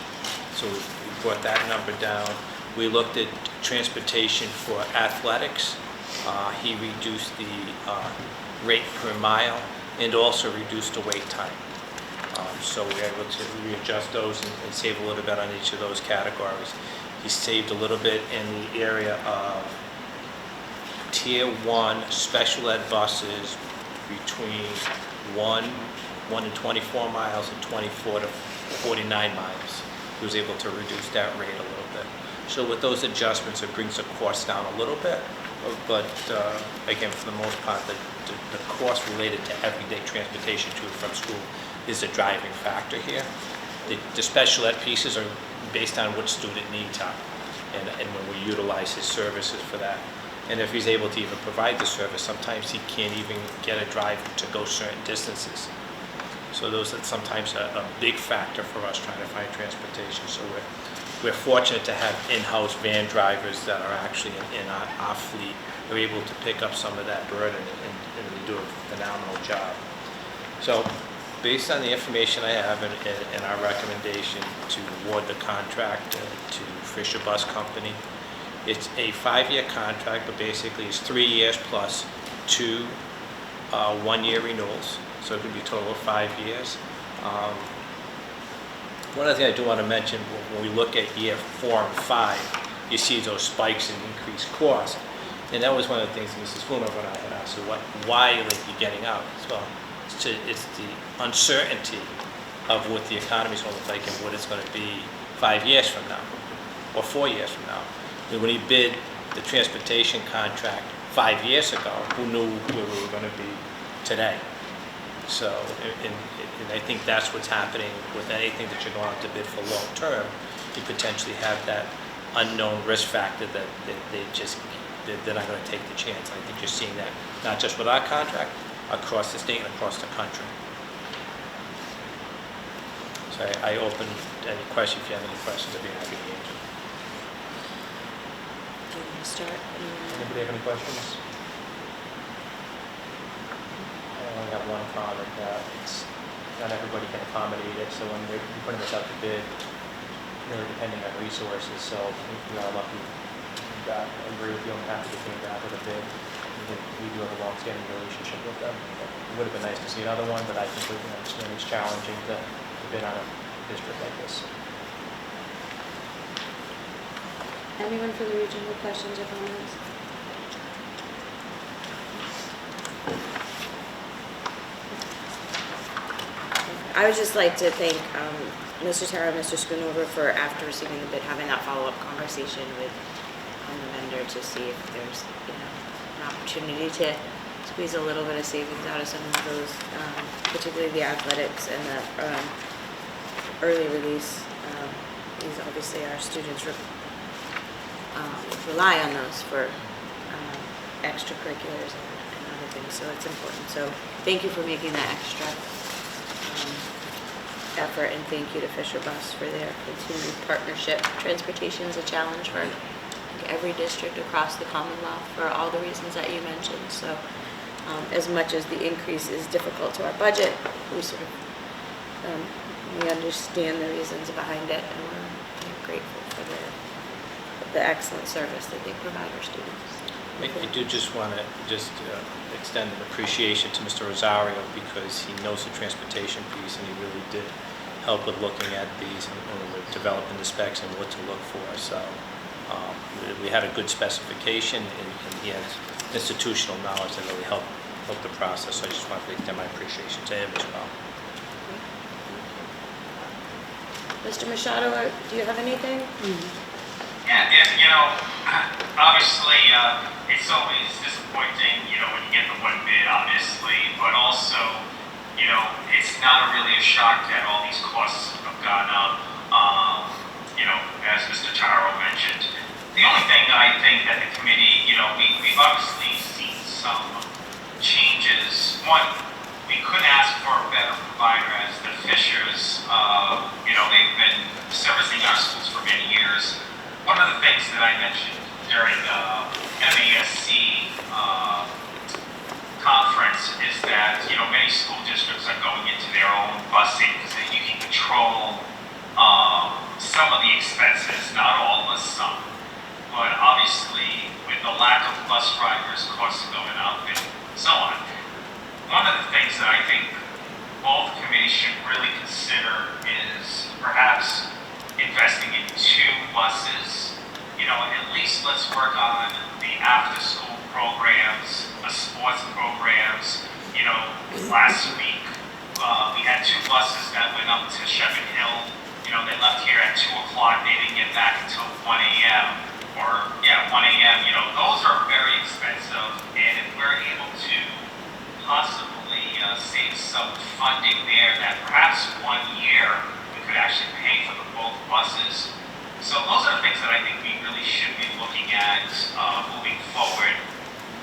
So we brought that number down. We looked at transportation for athletics. He reduced the rate per mile and also reduced the wait time. So we were able to readjust those and save a little bit on each of those categories. He saved a little bit in the area of Tier 1 special ed buses between 1 and 24 miles and 24 to 49 miles. He was able to reduce that rate a little bit. So with those adjustments, it brings the cost down a little bit. But again, for the most part, the cost related to everyday transportation to and from school is a driving factor here. The special ed pieces are based on what student needs are, and when we utilize his services for that. And if he's able to even provide the service, sometimes he can't even get a driver to go certain distances. So those are sometimes a big factor for us trying to find transportation. So we're fortunate to have in-house van drivers that are actually in our fleet. They're able to pick up some of that burden and do a phenomenal job. So based on the information I have and our recommendation to award the contract to Fisher Bus Company, it's a 5-year contract, but basically it's 3 years plus 2 1-year renewals. So it could be a total of 5 years. One other thing I do want to mention, when we look at year 4 and 5, you see those spikes in increased cost. And that was one of the things Mrs. Schoonover and I had asked, so why are you getting out? So it's the uncertainty of what the economy is going to look like and what it's going to be 5 years from now or 4 years from now. And when he bid the transportation contract 5 years ago, who knew where we were going to be today. So, and I think that's what's happening with anything that you're going out to bid for long-term. You potentially have that unknown risk factor that they're not going to take the chance. I think you're seeing that not just with our contract, across the state and across the country. So I open any questions. If you have any questions, I'd be happy to answer. Do you want to start? Anybody have any questions? I only have one comment. It's not everybody can accommodate it, so when we're putting this out to bid, really depending on resources, so we are lucky. I agree with you, I'm happy to came back with a bid. We do have a long-standing relationship with them. It would have been nice to see another one, but I completely understand it's challenging to bid on a district like this. Anyone for the region with questions or comments? I would just like to thank Mr. Tara and Mr. Schoonover for, after receiving the bid, having that follow-up conversation with the vendor to see if there's, an opportunity to squeeze a little bit of savings out of some of those, particularly the athletics and the early release. These obviously our students rely on those for extracurriculars and other things, so it's important. So thank you for making that extra effort, and thank you to Fisher Bus for their continued partnership. Transportation is a challenge for every district across the Commonwealth for all the reasons that you mentioned. So as much as the increase is difficult to our budget, we sort of we understand the reasons behind it, and we're grateful for the excellent service that they provide our students. I do just want to extend an appreciation to Mr. Rosario, because he knows the transportation piece, and he really did help with looking at these and with developing the specs and what to look for. So we had a good specification, and he has institutional knowledge that really helped the process. So I just want to extend my appreciation to him as well. Mr. Machado, do you have anything? Yeah, obviously, it's always disappointing, when you get the one bid, obviously, but also, it's not really a shock that all these costs have gone up, as Mr. Taro mentioned. The only thing I think that the committee, we've obviously seen some changes. One, we could ask for a better provider as the Fishers, they've been servicing our schools for many years. One of the things that I mentioned during the MASC conference is that, many school districts are going into their own busing because you can control some of the expenses, not all, but some. But obviously, with the lack of bus drivers, costs are going up and so on. One of the things that I think both committees should really consider is perhaps investing in 2 buses. At least let's work on the after-school programs, the sports programs. Last week we had 2 buses that went up to Shepherd Hill. They left here at 2 o'clock. They didn't get back until 1 a.m. 1 a.m. Those are very expensive, and if we're able to possibly save some funding there, that perhaps 1 year we could actually pay for both buses. So those are things that I think we really should be looking at moving forward.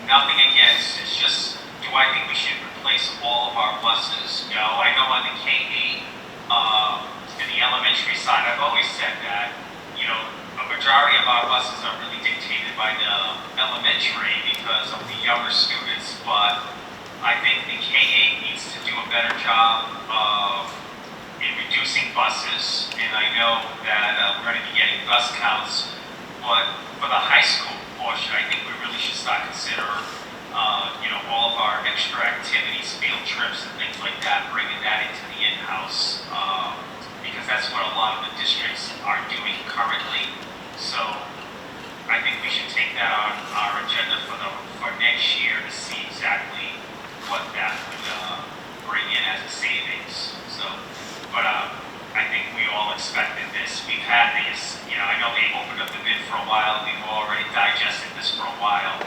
Nothing against, it's just, do I think we should replace all of our buses? No, I know on the K-8, in the elementary side, I've always said that, a majority of our buses are really dictated by the elementary because of the younger students, but I think the K-8 needs to do a better job in reducing buses, and I know that we're going to be getting bus counts, but for the high school portion, I think we really should start considering, all of our extra activities, field trips and things like that, bringing that into the in-house, because that's what a lot of the districts are doing currently. So I think we should take that on our agenda for next year to see exactly what that would bring in as a savings. So, but I think we all expected this. We've had these, I know they opened up the bid for a while. We've already digested this for a while.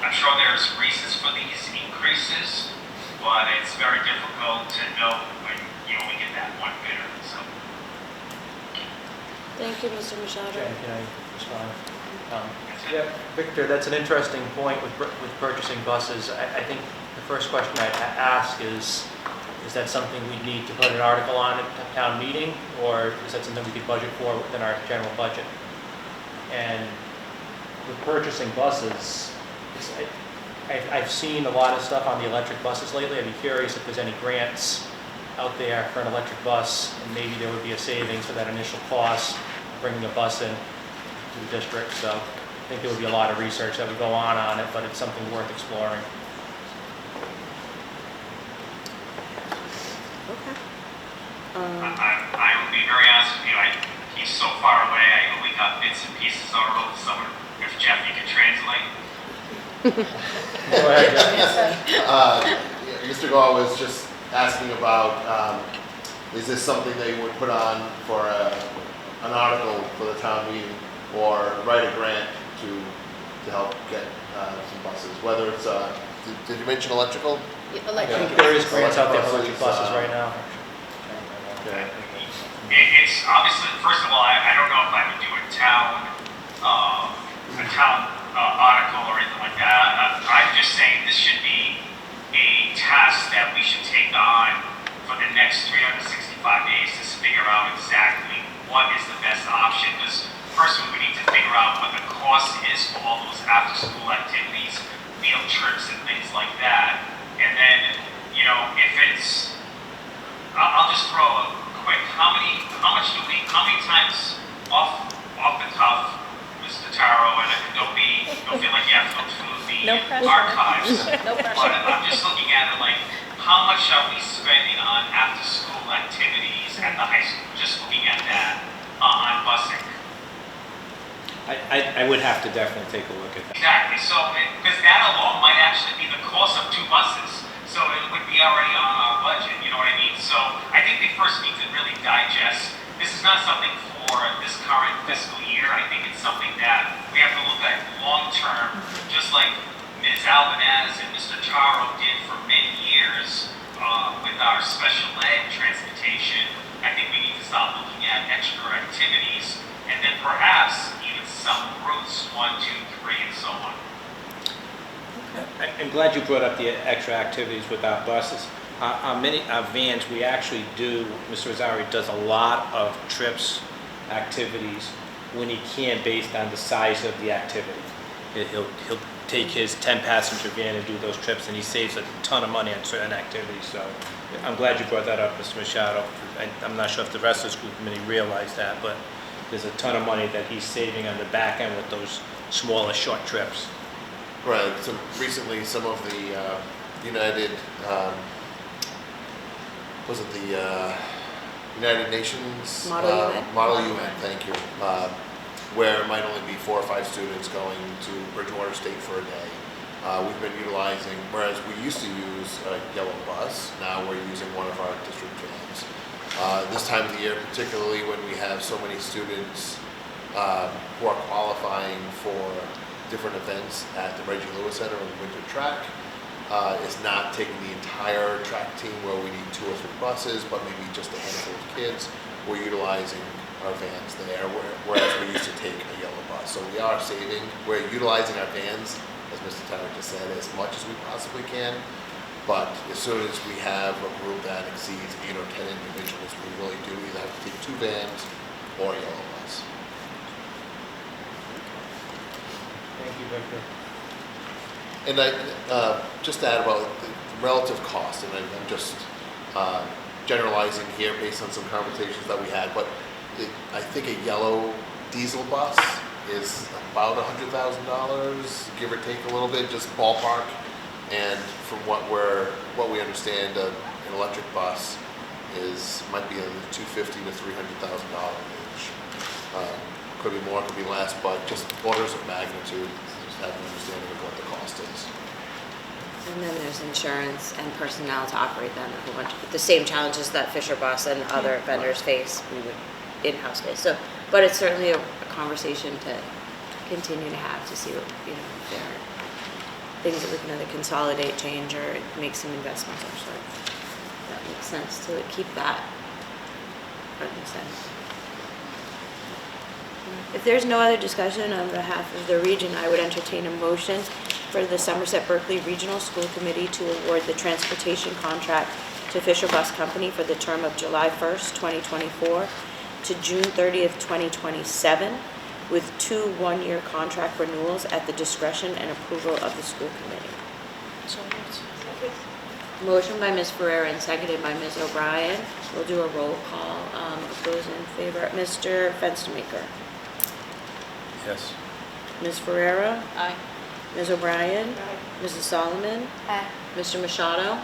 I'm sure there's reasons for these increases, but it's very difficult to know when you only get that one bidder, so. Thank you, Mr. Machado. Jen, can I respond? Yeah, Victor, that's an interesting point with purchasing buses. I think the first question I'd ask is that something we'd need to put an article on at town meeting, or is that something we could budget for within our general budget? And with purchasing buses, I've seen a lot of stuff on the electric buses lately. I'd be curious if there's any grants out there for an electric bus, and maybe there would be a savings for that initial cost of bringing a bus in to the district. So I think there would be a lot of research that would go on it, but it's something worth exploring. Okay. I will be very honest with you, he's so far away, I only got bits and pieces over the summer. If Jeff, you can translate. Go ahead, Jeff. Mr. Gall was just asking about, is this something they would put on for an article for the town meeting, or write a grant to help get some buses, whether it's, did you mention electrical? I think there is grants out there for electric buses right now. Okay. It's obviously, first of all, I don't know if I would do a town article or anything like that. I'm just saying this should be a task that we should take on for the next 365 days to figure out exactly what is the best option. Because first we need to figure out what the cost is for all those after-school activities, field trips and things like that. And then, you know, if it's, I'll just throw a quick, how many times off the cuff, Mr. Taro, and don't feel like you have to go through the No pressure. archives. No pressure. But I'm just looking at it like, how much are we spending on after-school activities at the high school? Just looking at that on busing. I would have to definitely take a look at that. Exactly. So, because that alone might actually be the cost of 2 buses. So it would be already on our budget. You know what I mean? So I think we first need to really digest. This is not something for this current fiscal year. I think it's something that we have to look at long term, just like Ms. Albanez and Mr. Taro did for many years with our special ed transportation. I think we need to start looking at extra activities, and then perhaps even some routes, 1, 2, 3, and so on. I'm glad you brought up the extra activities with our buses. On many vans, we actually do, Mr. Rosario does a lot of trips, activities, when he can, based on the size of the activity. He'll take his 10-passenger van and do those trips, and he saves a ton of money on certain activities. So I'm glad you brought that up, Mr. Machado. I'm not sure if the rest of the school committee realized that, but there's a ton of money that he's saving on the back end with those smaller, short trips. Right, so recently some of the United, was it the United Nations? Model UN. Model UN, thank you. Where it might only be 4 or 5 students going to Bridgewater State for a day. We've been utilizing, whereas we used to use a yellow bus, now we're using one of our district vans. This time of the year, particularly when we have so many students who are qualifying for different events at the Reggie Lewis Center and the winter track, is not taking the entire track team where we need 2 or 3 buses, but maybe just a handful of kids. We're utilizing our vans there, whereas we used to take a yellow bus. So we are saving, we're utilizing our vans, as Mr. Tyler just said, as much as we possibly can. But as soon as we have a group that exceeds 8 or 10 individuals, we really do either have to take 2 vans or a yellow bus. Thank you, Victor. And just to add about the relative cost, and I'm just generalizing here based on some conversations that we had, but I think a yellow diesel bus is about $100,000, give or take a little bit, just ballpark. And from what we understand, an electric bus might be in the $250,000 to $300,000 range. Could be more, could be less, but just orders of magnitude, just have an understanding of what the cost is. And then there's insurance and personnel to operate them, a whole bunch of, the same challenges that Fisher Bus and other vendors face, we would in-house face. So, but it's certainly a conversation to continue to have to see what, if there are things that we can either consolidate, change, or make some investments or sort. That makes sense to keep that front and center. If there's no other discussion on behalf of the region, I would entertain a motion for the Somerset Berkeley Regional School Committee to award the transportation contract to Fisher Bus Company for the term of July 1st, 2024 to June 30th, 2027, with 2 one-year contract renewals at the discretion and approval of the school committee. So moved. Motion by Ms. Ferrera and seconded by Ms. O'Brien. We'll do a roll call. Those in favor, Mr. Fenstermaker. Yes. Ms. Ferrera. Aye. Ms. O'Brien. Mrs. Solomon. Aye. Mr. Machado.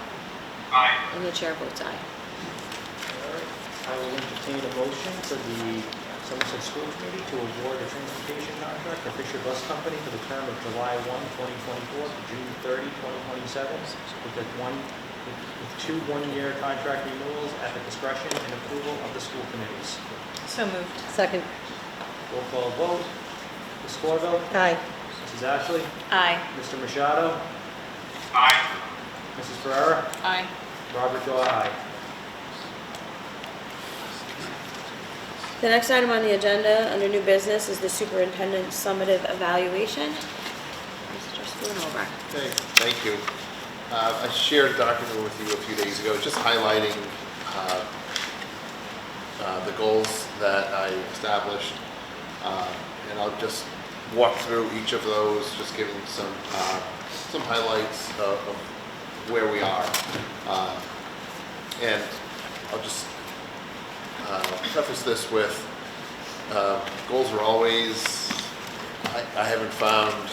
Aye. And the chair votes aye. All right. I will entertain a motion for the Somerset School Committee to award a transportation contract to Fisher Bus Company for the term of July 1, 2024 to June 30, 2027, with 2 one-year contract renewals at the discretion and approval of the school committees. So moved. Second. Roll call vote. Ms. Corvo? Aye. Mrs. Ashley? Aye. Mr. Machado? Aye. Mrs. Ferrera? Aye. Robert Goff, aye. The next item on the agenda, under new business, is the superintendent's summative evaluation. Mr. Schoonover. Okay, thank you. I shared a document with you a few days ago, just highlighting the goals that I established. And I'll just walk through each of those, just giving some highlights of where we are. And I'll just preface this with goals are always, I haven't found,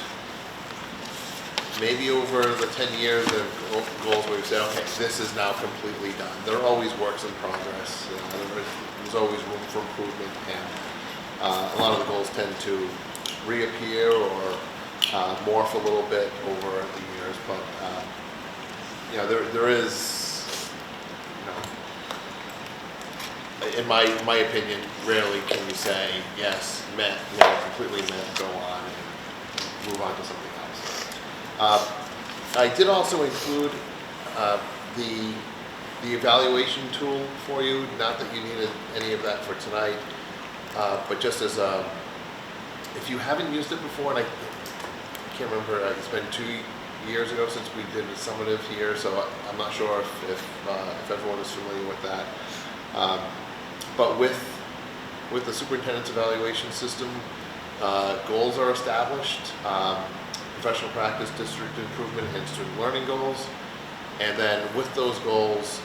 maybe over the 10 years of goals where we say, okay, this is now completely done. There are always works in progress. There's always room for improvement, and a lot of the goals tend to reappear or morph a little bit over the years. But there is, in my opinion, rarely can you say yes, met, completely met, go on, and move on to something else. I did also include the evaluation tool for you. Not that you needed any of that for tonight, but just as if you haven't used it before, and I can't remember, it's been 2 years ago since we did a summative here, so I'm not sure if everyone is familiar with that. But with the superintendent's evaluation system, goals are established, professional practice, district improvement, and student learning goals. And then with those goals,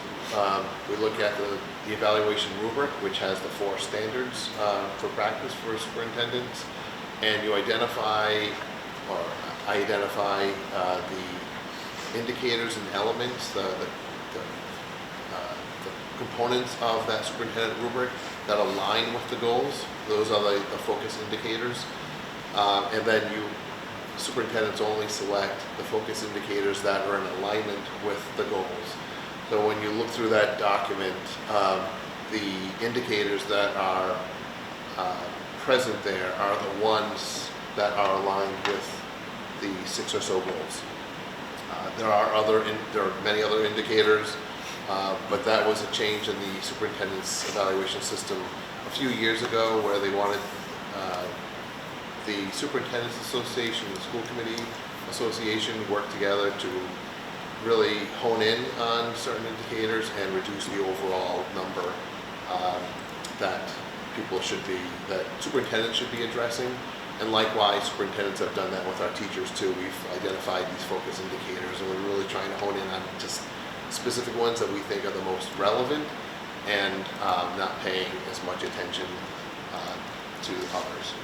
we look at the evaluation rubric, which has the 4 standards for practice for superintendents, and you identify, or I identify the indicators and elements, the components of that superintendent rubric that align with the goals. Those are the focus indicators. And then superintendents only select the focus indicators that are in alignment with the goals. So when you look through that document, the indicators that are present there are the ones that are aligned with the 6 or so goals. There are many other indicators, but that was a change in the superintendent's evaluation system a few years ago, where they wanted the Superintendent's Association and the School Committee Association work together to really hone in on certain indicators and reduce the overall number that superintendents should be addressing. And likewise, superintendents have done that with our teachers too. We've identified these focus indicators, and we're really trying to hone in on just specific ones that we think are the most relevant, and not paying as much attention to others.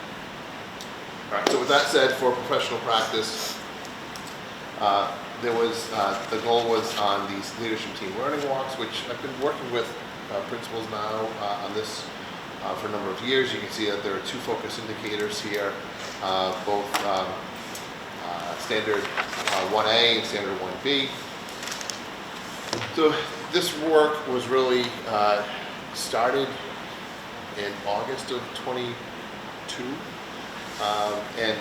All right, so with that said, for professional practice, the goal was on these leadership team learning walks, which I've been working with principals now on this for a number of years. You can see that there are 2 focus indicators here, both standard 1A and standard 1B. So this work was really started in August of 22, and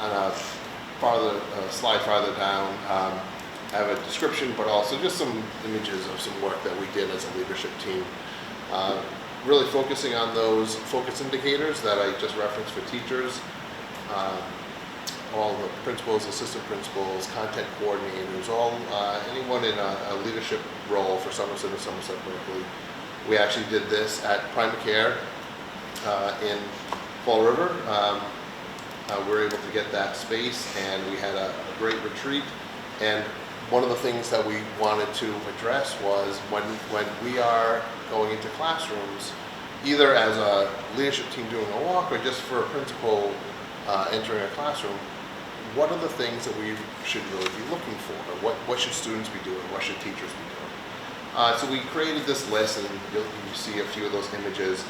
on a slide farther down, I have a description, but also just some images of some work that we did as a leadership team. Really focusing on those focus indicators that I just referenced for teachers, all the principals, assistant principals, content coordinators, anyone in a leadership role for Somerset or Somerset Berkeley. We actually did this at Primacare in Fall River. We were able to get that space, and we had a great retreat. And one of the things that we wanted to address was when we are going into classrooms, either as a leadership team doing a walk or just for a principal entering a classroom, what are the things that we should really be looking for? What should students be doing? What should teachers be doing? So we created this list, and you see a few of those images.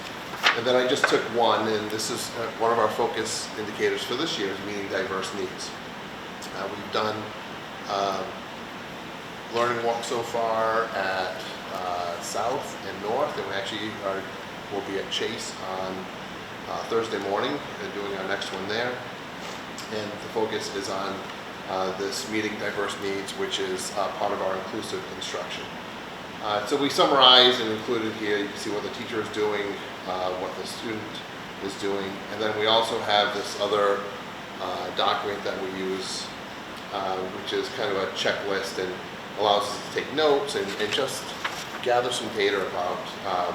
And then I just took one, and this is one of our focus indicators for this year, is meeting diverse needs. We've done learning walk so far at South and North, and we actually will be at Chase on Thursday morning and doing our next one there. And the focus is on this meeting diverse needs, which is part of our inclusive instruction. So we summarized and included here, you can see what the teacher is doing, what the student is doing, and then we also have this other document that we use, which is kind of a checklist and allows us to take notes and just gather some data about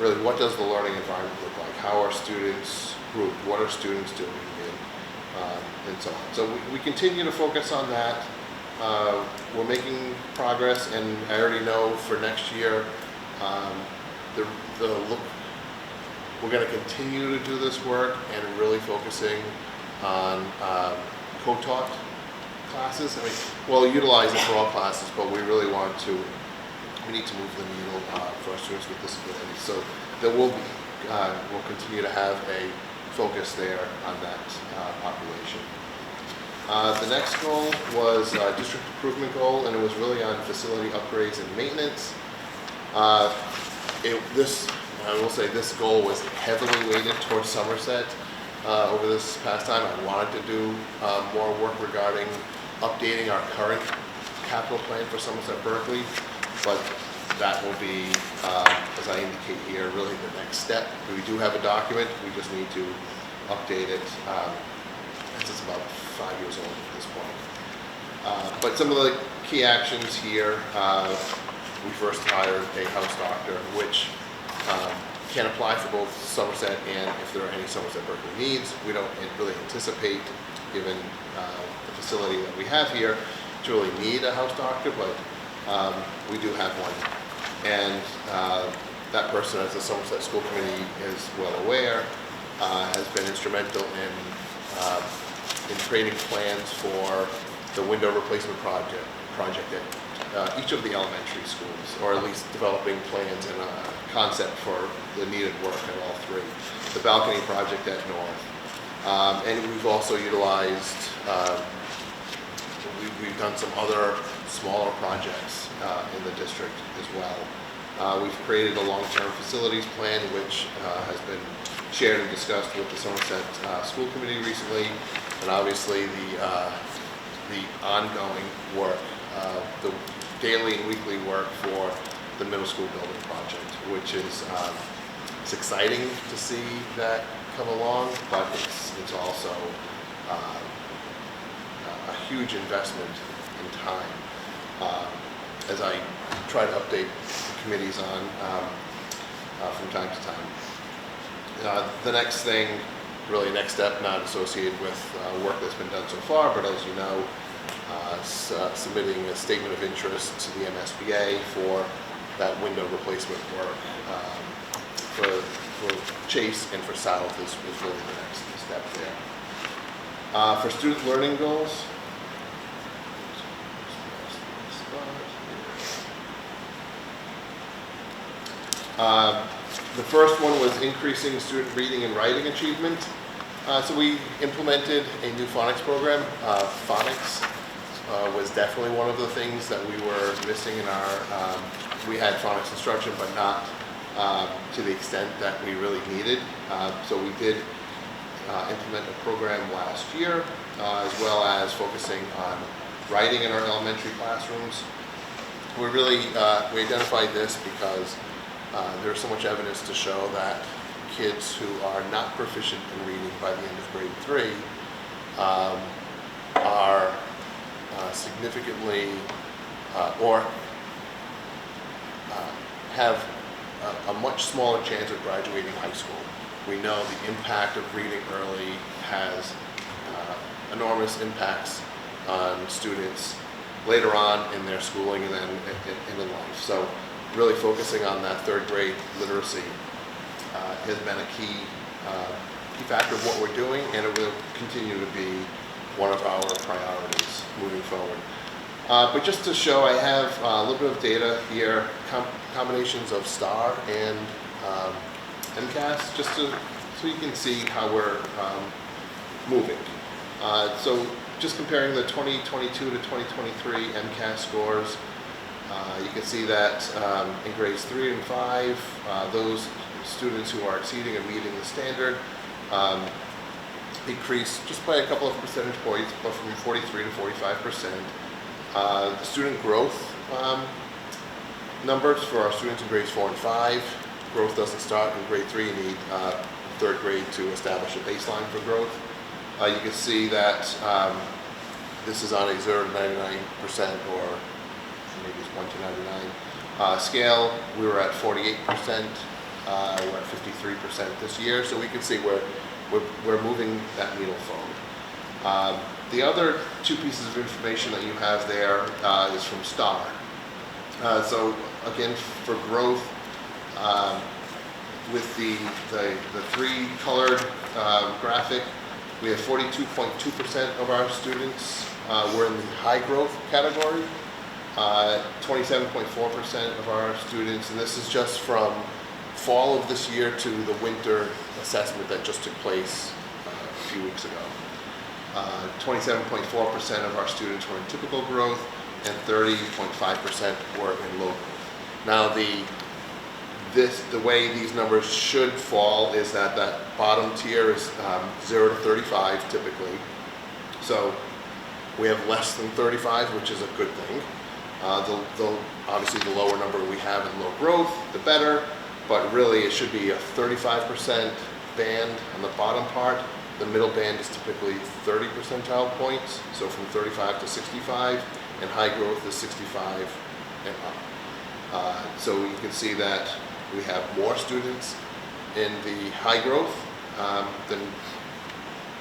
really what does the learning environment look like, how are students grouped, what are students doing, and so on. So we continue to focus on that. We're making progress, and I already know for next year, we're going to continue to do this work and really focusing on co-taught classes. I mean, we'll utilize it for all classes, but we really we need to move the needle for our students with disabilities. So there will be, we'll continue to have a focus there on that population. The next goal was district improvement goal, and it was really on facility upgrades and maintenance. I will say this goal was heavily weighted towards Somerset over this past time. I wanted to do more work regarding updating our current capital plan for Somerset Berkeley, but that will be, as I indicate here, really the next step. We do have a document, we just need to update it. It's about 5 years old at this point. But some of the key actions here, we first hired a house doctor, which can apply for both Somerset and if there are any Somerset Berkeley needs. We don't really anticipate, given the facility that we have here, to really need a house doctor, but we do have one. And that person, as the Somerset School Committee is well aware, has been instrumental in creating plans for the window replacement project at each of the elementary schools, or at least developing plans and a concept for the needed work at all three. The balcony project at North. And we've also utilized, we've done some other smaller projects in the district as well. We've created a long-term facilities plan, which has been shared and discussed with the Somerset School Committee recently, and obviously the ongoing work, the daily and weekly work for the middle school building project, which is it's exciting to see that come along, but it's also a huge investment in time. As I try to update the committees on from time to time. The next thing, really next step, not associated with work that's been done so far, but as you know, submitting a statement of interest to the MSBA for that window replacement work for Chase and for South is really the next step there. For student learning goals, the first one was increasing student reading and writing achievement. So we implemented a new phonics program. Phonics was definitely one of the things that we were missing in our, we had phonics instruction, but not to the extent that we really needed. So we did implement a program last year. as well as focusing on writing in our elementary classrooms. We really, we identified this because there's so much evidence to show that kids who are not proficient in reading by the end of grade 3 are significantly or have a much smaller chance of graduating high school. We know the impact of reading early has enormous impacts on students later on in their schooling and then in life. So really focusing on that 3rd grade literacy has been a key factor of what we're doing, and it will continue to be one of our priorities moving forward. But just to show, I have a little bit of data here, combinations of STAR and MCAS, just so you can see how we're moving. So just comparing the 2022 to 2023 MCAS scores, you can see that in grades 3 and 5, those students who are exceeding and meeting the standard increased just by a couple of percentage points, but from 43 to 45%. The student growth numbers for our students in grades 4 and 5, growth doesn't start in grade 3. You need 3rd grade to establish a baseline for growth. You can see that this is on a 0 to 99% or maybe it's 1 to 99 scale. We were at 48%. We're at 53% this year. So we can see we're moving that needle forward. The other 2 pieces of information that you have there is from STAR. So again, for growth, with the 3 colored graphic, we have 42.2% of our students were in the high growth category, 27.4% of our students, and this is just from fall of this year to the winter assessment that just took place a few weeks ago. 27.4% of our students were in typical growth and 30.5% were in low growth. Now the way these numbers should fall is that bottom tier is 0 to 35 typically. So we have less than 35, which is a good thing. Obviously the lower number we have in low growth, the better, but really it should be a 35% band on the bottom part. The middle band is typically 30 percentile points, so from 35 to 65, and high growth is 65 and up. So you can see that we have more students in the high growth than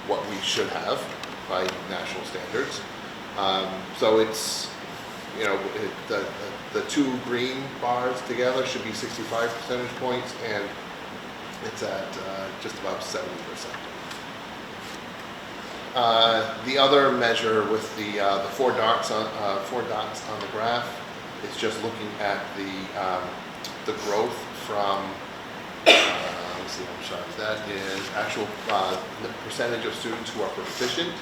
what we should have by national standards. So it's, you know, the 2 green bars together should be 65 percentage points, and it's at just about 70%. The other measure with the 4 dots on the graph is just looking at the growth from, let's see, I'm sorry, that is actual the percentage of students who are proficient.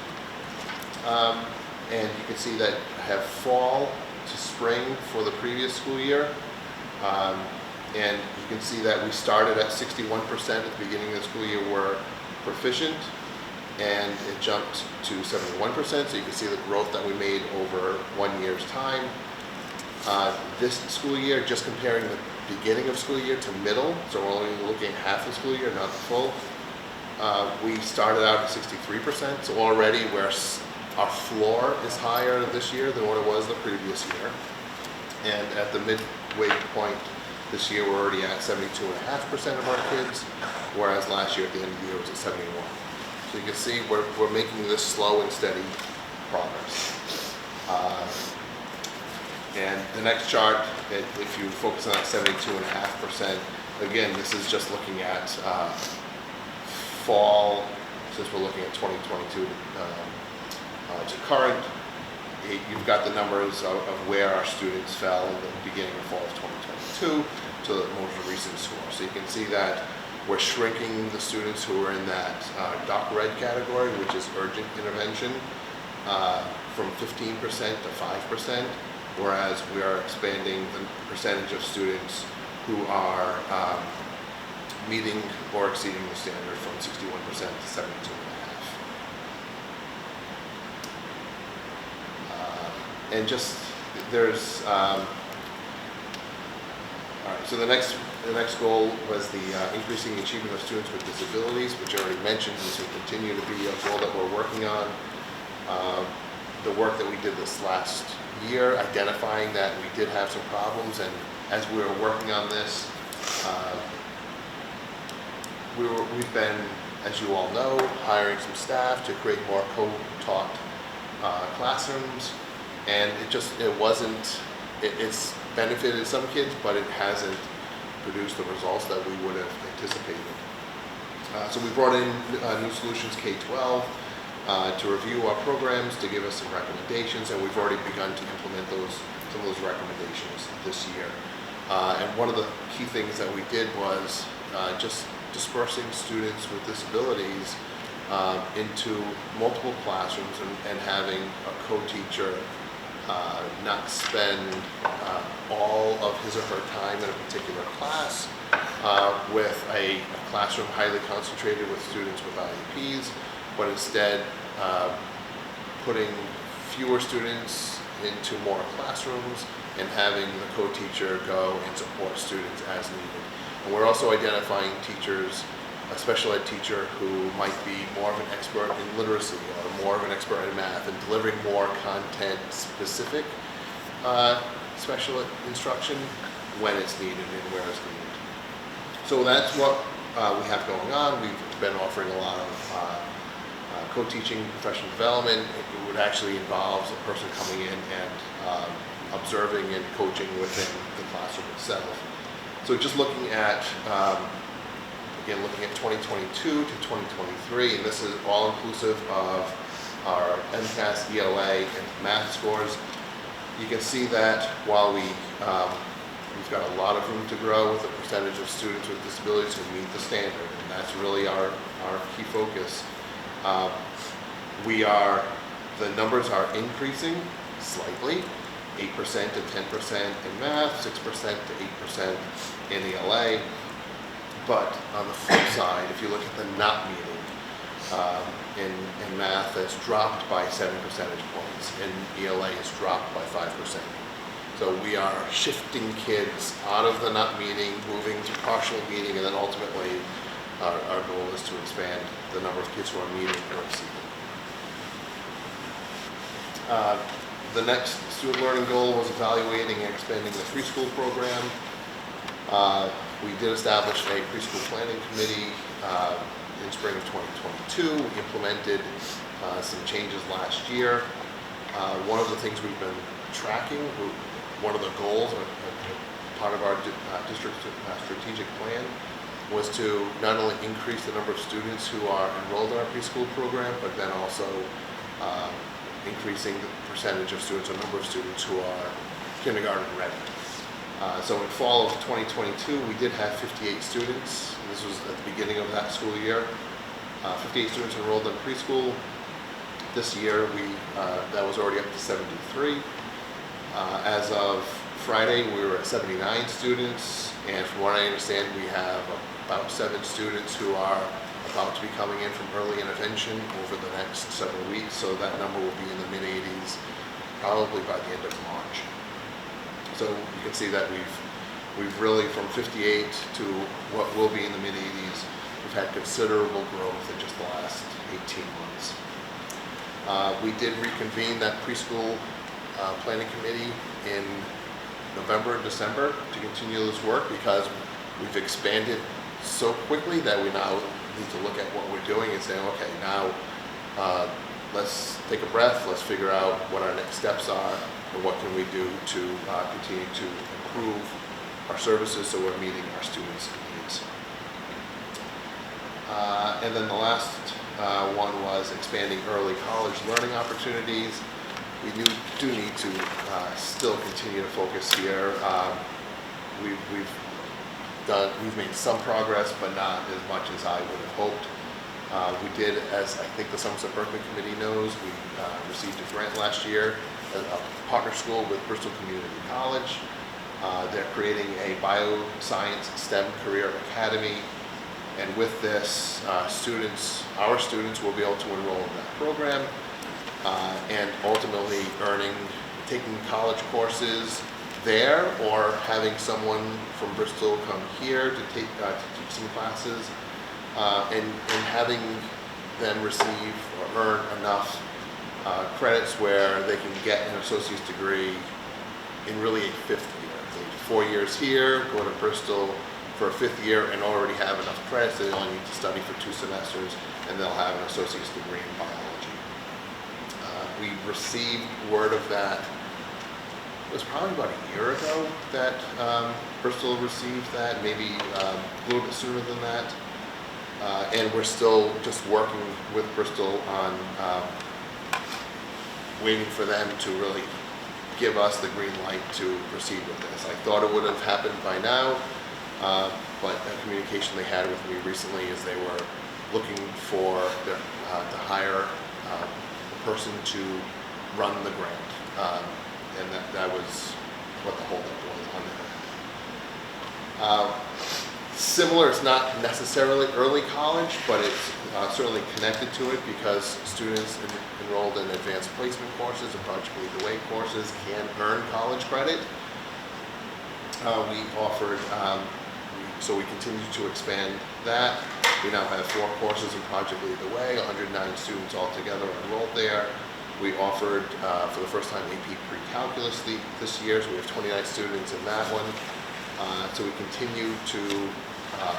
And you can see that have fall to spring for the previous school year. And you can see that we started at 61% at the beginning of the school year were proficient, and it jumped to 71%. So you can see the growth that we made over 1 year's time. This school year, just comparing the beginning of school year to middle, so we're only looking at half the school year, not the full. We started out at 63%, so already our floor is higher this year than what it was the previous year. And at the midway point this year, we're already at 72.5% of our kids, whereas last year at the end of the year it was at 71. So you can see we're making this slow and steady progress. And the next chart, if you focus on that 72.5%, again, this is just looking at fall, since we're looking at 2022 to current. You've got the numbers of where our students fell in the beginning of fall of 2022 to the most recent score. So you can see that we're shrinking the students who are in that dark red category, which is urgent intervention, from 15% to 5%, whereas we are expanding the percentage of students who are meeting or exceeding the standard from 61% to 72.5%. And just, there's, all right, so the next goal was the increasing the achievement of students with disabilities, which I already mentioned. This will continue to be a goal that we're working on. The work that we did this last year, identifying that we did have some problems, and as we were working on this, we've been, as you all know, hiring some staff to create more co-taught classrooms, and it's benefited some kids, but it hasn't produced the results that we would have anticipated. So we brought in New Solutions K-12 to review our programs, to give us some recommendations, and we've already begun to implement some of those recommendations this year. And one of the key things that we did was just dispersing students with disabilities into multiple classrooms and having a co-teacher not spend all of his or her time in a particular class with a classroom highly concentrated with students with IEPs, but instead putting fewer students into more classrooms and having the co-teacher go and support students as needed. And we're also identifying teachers, a special ed teacher who might be more of an expert in literacy or more of an expert in math, and delivering more content-specific special instruction when it's needed and where it's needed. So that's what we have going on. We've been offering a lot of co-teaching, professional development. It would actually involve a person coming in and observing and coaching within the classroom itself. So just looking at, again, looking at 2022 to 2023, and this is all inclusive of our MCAS, ELA, and math scores. You can see that while we've got a lot of room to grow with the percentage of students with disabilities who meet the standard, and that's really our key focus. The numbers are increasing slightly, 8% to 10% in math, 6% to 8% in ELA. But on the flip side, if you look at the not meeting in math, that's dropped by 7 percentage points, and ELA is dropped by 5%. So we are shifting kids out of the not meeting, moving to partial meeting, and then ultimately our goal is to expand the number of kids who are meeting or exceeding. The next student learning goal was evaluating and expanding the preschool program. We did establish a preschool planning committee in spring of 2022. We implemented some changes last year. One of the things we've been tracking, one of the goals, part of our district strategic plan, was to not only increase the number of students who are enrolled in our preschool program, but then also increasing the percentage of students, or number of students who are kindergarten ready. So in fall of 2022, we did have 58 students. This was at the beginning of that school year. 58 students enrolled in preschool. This year, that was already up to 73. As of Friday, we were at 79 students, and from what I understand, we have about 7 students who are about to be coming in from early intervention over the next several weeks, so that number will be in the mid-80s probably by the end of March. So you can see that we've really, from 58 to what will be in the mid-80s, we've had considerable growth in just the last 18 months. We did reconvene that preschool planning committee in November and December to continue this work, because we've expanded so quickly that we now need to look at what we're doing and say, okay, now let's take a breath, let's figure out what our next steps are, and what can we do to continue to improve our services so we're meeting our students' needs. And then the last one was expanding early college learning opportunities. We do need to still continue to focus here. We've made some progress, but not as much as I would have hoped. We did, as I think the Somerset Berkeley Committee knows, we received a grant last year, a partner school with Bristol Community College. They're creating a bioscience STEM career academy, and with this, our students will be able to enroll in that program, and ultimately earning taking college courses there or having someone from Bristol come here to teach some classes, and having them receive or earn enough credits where they can get an associate's degree in really a 5th year. So 4 years here, go to Bristol for a 5th year and already have enough credits. They only need to study for 2 semesters and they'll have an associate's degree in biology. We received word of that, it was probably about a year ago that Bristol received that, maybe a little bit sooner than that. And we're still just working with Bristol on waiting for them to really give us the green light to proceed with this. I thought it would have happened by now, but a communication they had with me recently is they were looking for to hire a person to run the grant, and that was what the holdup was on that. Similar, it's not necessarily early college, but it's certainly connected to it because students enrolled in advanced placement courses and Project Lead the Way courses can earn college credit. We offered, so we continue to expand that. We now have 4 courses in Project Lead the Way, 109 students altogether enrolled there. We offered, for the first time, AP Pre-Calculus this year, so we have 29 students in that one. So we continue to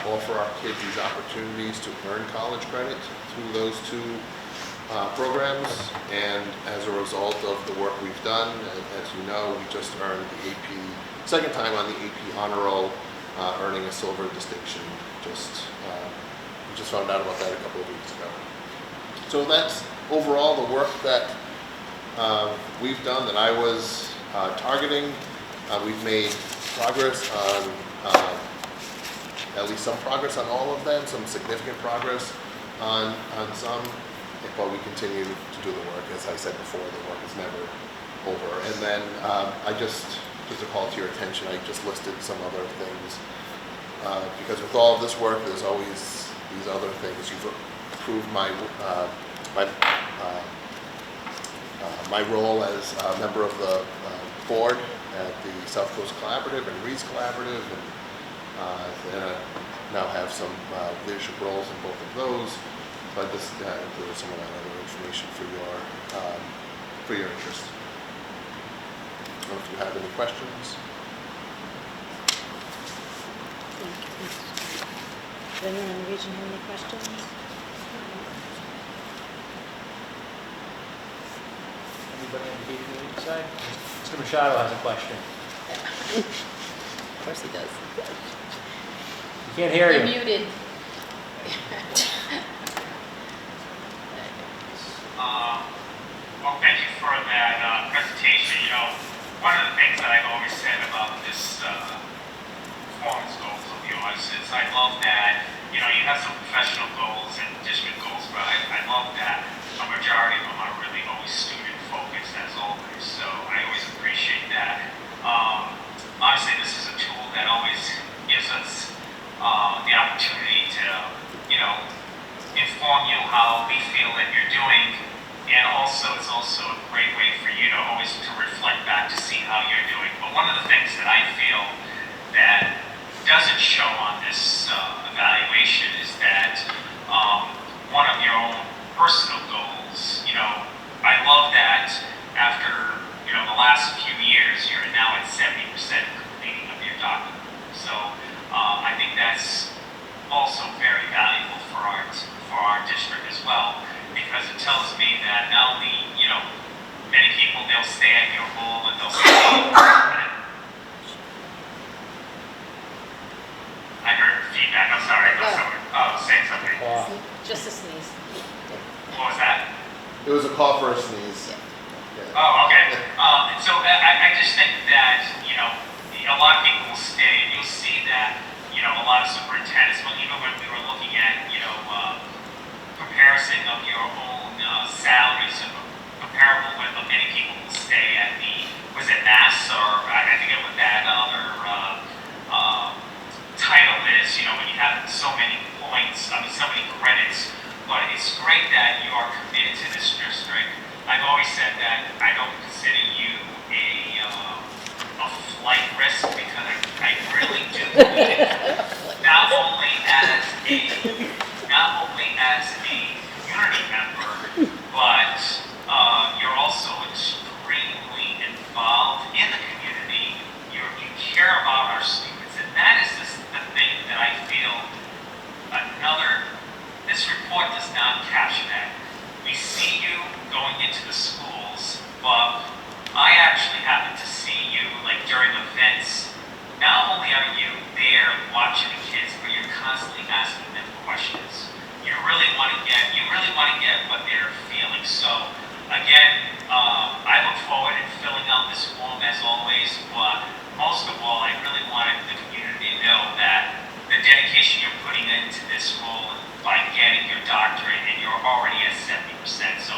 offer our kids these opportunities to earn college credit through those 2 programs. And as a result of the work we've done, as you know, we just earned the AP, second time on the AP Honor Roll, earning a silver distinction. We just found out about that a couple of weeks ago. So that's overall the work that we've done that I was targeting. We've made progress on, at least some progress on all of them, some significant progress on some, but we continue to do the work. As I said before, the work is never over. And then just to call to your attention, I just listed some other things, because with all of this work, there's always these other things. You've approved my role as a member of the board at the South Coast Collaborative and Rees Collaborative, and I now have some leadership roles in both of those. So I just included some of that other information for your interest. I don't know if you have any questions. Does anyone in the region have any questions? Anybody on the community side? Mr. Machado has a question. Of course he does. You can't hear You're you. muted. Well, thank you for that presentation. You know, one of the things that I've always said about this performance goals of yours is I love that, you know, you have some professional goals and district goals, but I love that a majority of them are really always student focused as always. So I always appreciate that. Obviously, this is a tool that always gives us the opportunity to, you know, inform you how we feel that you're doing. And also, it's also a great way for you to always to reflect back to see how you're doing. But one of the things that I feel that doesn't show on this evaluation is that one of your own personal goals. You know, I love that after, you know, the last few years, you're now at 70% completing of your doctorate. So I think that's also very valuable for our district as well, because it tells me that not only, you know, many people, they'll stay at your role and they'll stay. I heard feedback, I'm sorry. Saying something. Just a sneeze. What was that? It was a call for a sneeze. Yeah. Oh, okay. So I just think that, you know, a lot of people will stay, and you'll see that, you know, a lot of superintendents, well, even when we were looking at, you know, comparison of your own salaries, comparable with many people will stay at the, was it Mass, or I forget what that other title is, you know, when you have so many points, I mean, so many credits. But it's great that you are committed to this district. I've always said that I don't consider you a a flight risk because I really do believe not only as a community member, but you're also extremely involved in the community. You care about our students, and that is the thing that I feel this report does not capture that. We see you going into the schools, but I actually happen to see you like during events. Not only are you there watching the kids, but you're constantly asking them questions. You really want to get what they're feeling. So again, I look forward to filling out this form as always, but most of all, I really wanted the community to know that the dedication you're putting into this role by getting your doctorate, and you're already at 70%. So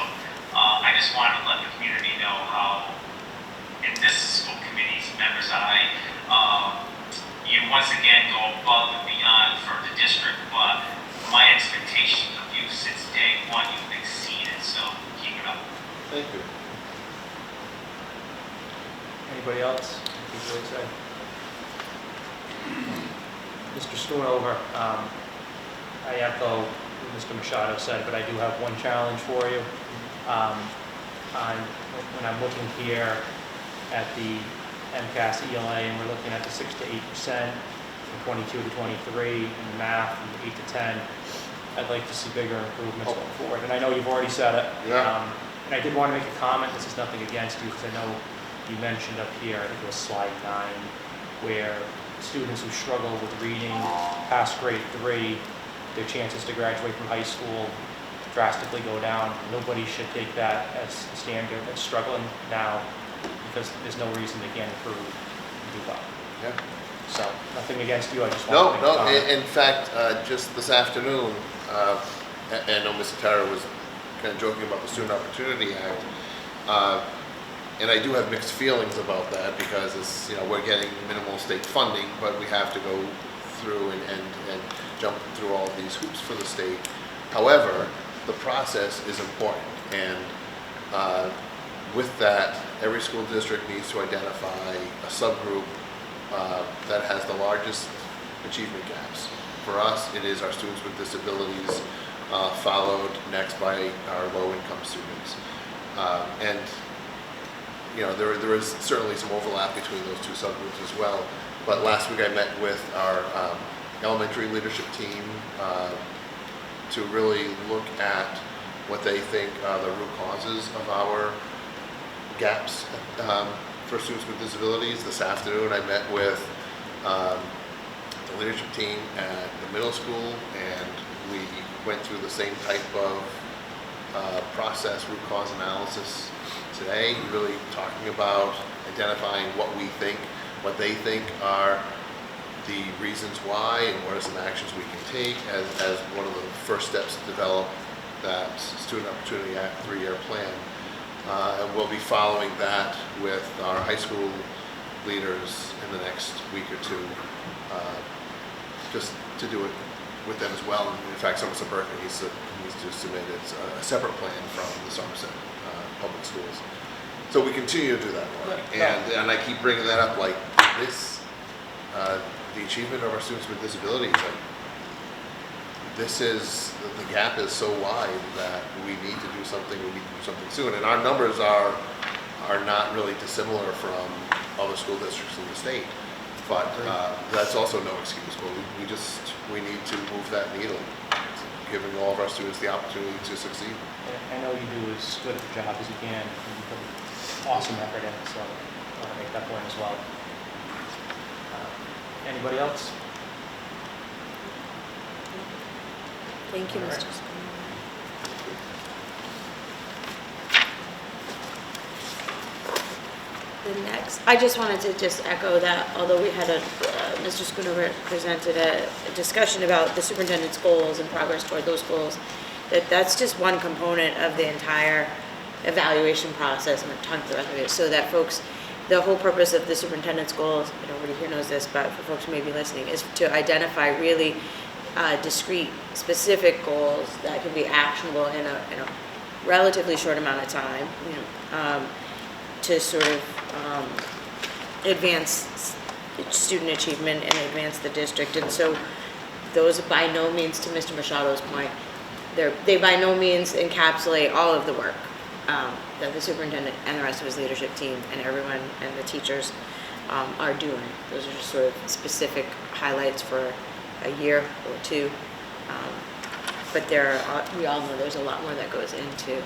I just wanted to let the community know how, in this school committee's members, you once again go above and beyond for the district, but my expectations of you since day one, you've exceeded, so keep it up. Thank you. Anybody else? Anything to say? Mr. Schoonover, I echo what Mr. Machado said, but I do have one challenge for you. When I'm looking here at the MCAS ELA, and we're looking at the 6 to 8% from 22 to 23, and the math from 8 to 10, I'd like to see bigger improvements going forward. And I know you've already said it. Yeah. And I did want to make a comment. This is nothing against you, because I know you mentioned up here, I think it was slide 9, where students who struggle with reading past grade 3, their chances to graduate from high school drastically go down. Nobody should take that as standard. That's struggling now because there's no reason they can't improve and do well. Yeah. So nothing against you. I just want to make a comment. In fact, just this afternoon, I know Mr. Tara was kind of joking about the Student Opportunity Act, and I do have mixed feelings about that because it's, we're getting minimal state funding, but we have to go through and jump through all of these hoops for the state. However, the process is important, and with that, every school district needs to identify a subgroup that has the largest achievement gaps. For us, it is our students with disabilities, followed next by our low-income students. And there is certainly some overlap between those two subgroups as well. But last week I met with our elementary leadership team to really look at what they think are the root causes of our gaps for students with disabilities. This afternoon I met with the leadership team at the middle school, and we went through the same type of process, root cause analysis today, really talking about identifying what they think are the reasons why, and what are some actions we can take as one of the first steps to develop that Student Opportunity Act 3-year plan. And we'll be following that with our high school leaders in the next week or two, just to do it with them as well. In fact, Somerset Berkeley needs to submit a separate plan from the Somerset public schools. So we continue to do that work, and I keep bringing that up, like this, the achievement of our students with disabilities. The gap is so wide that we need to do something. We need to do something soon, and our numbers are not really dissimilar from other school districts in the state. But that's also no excuse. But we need to move that needle, giving all of our students the opportunity to succeed. I know you do as good a job as you can, and you put awesome effort in, so I want to make that point as well. Anybody else? Thank you, All right. Mr. Spooner. The next, I just wanted to just echo that, although we had Mr. Schoonover presented a discussion about the superintendent's goals and progress toward those goals, that's just one component of the entire evaluation process, and we've talked about it, so that folks, the whole purpose of the superintendent's goals, nobody here knows this, but for folks who may be listening, is to identify really discrete, specific goals that can be actionable in a relatively short amount of time, to sort of advance student achievement and advance the district. And so those by no means, to Mr. Machado's point, they by no means encapsulate all of the work that the superintendent and the rest of his leadership team and everyone and the teachers are doing. Those are just sort of specific highlights for a year or two. But we all know there's a lot more that goes into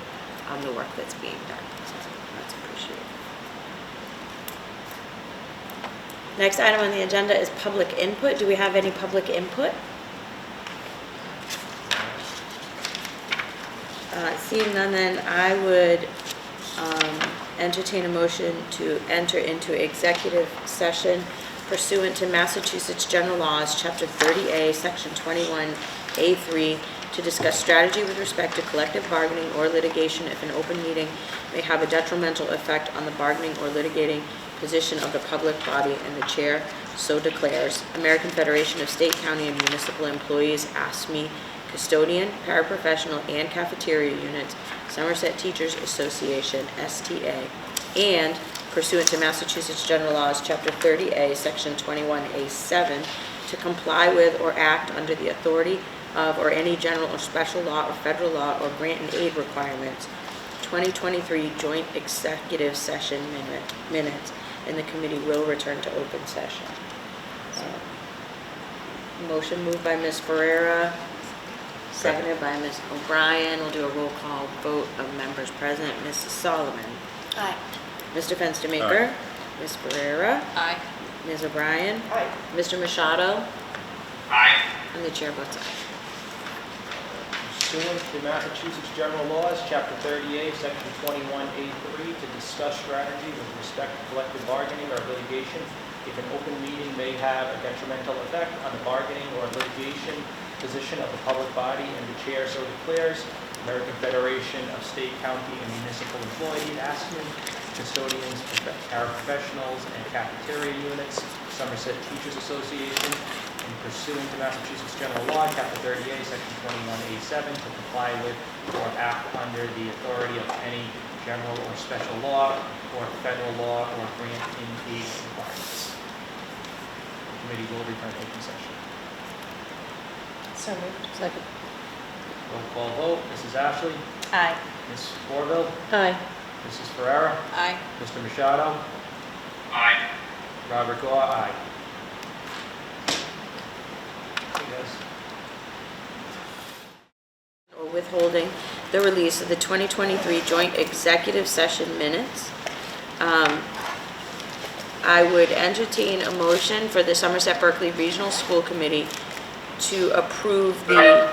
the work that's being done. So that's appreciated. Next item on the agenda is public input. Do we have any public input? Seeing none, then I would entertain a motion to enter into executive session pursuant to Massachusetts General Laws, Chapter 30A, Section 21A3, to discuss strategy with respect to collective bargaining or litigation if an open meeting may have a detrimental effect on the bargaining or litigating position of the public body, and the chair so declares. American Federation of State, County, and Municipal Employees, ASME, Custodian, Paraprofessional, and Cafeteria Units, Somerset Teachers Association, STA, and pursuant to Massachusetts General Laws, Chapter 30A, Section 21A7, to comply with or act under the authority of or any general or special law or federal law or grant and aid requirements. 2023 Joint Executive Session minutes, and the committee will return to open session. Motion moved by Ms. Ferreira, seconded by Ms. O'Brien. We'll do a roll call vote of members present. Mrs. Solomon. Aye. Mr. Fenstermaker. Ms. Ferreira. Aye. Ms. O'Brien. Aye. Mr. Machado. Aye. And the chair votes aye. Pursuant to Massachusetts General Laws, Chapter 38, Section 21A3, to discuss strategy with respect to collective bargaining or litigation if an open meeting may have a detrimental effect on the bargaining or litigation position of the public body, and the chair so declares. American Federation of State, County, and Municipal Employees, ASME, Custodians, Paraprofessionals, and Cafeteria Units, Somerset Teachers Association, and pursuant to Massachusetts General Law, Chapter 38, Section 21A7, to comply with or act under the authority of any general or special law or federal law or grant in aid requirements. The committee will return to open session. So moved. Second. Roll call vote. Mrs. Ashley? Aye. Ms. Corville? Aye. Mrs. Ferrera? Aye. Mr. Machado? Aye. Robert Goff, aye. Yes. Or withholding the release of the 2023 Joint Executive Session minutes. I would entertain a motion for the Somerset Berkeley Regional School Committee to approve the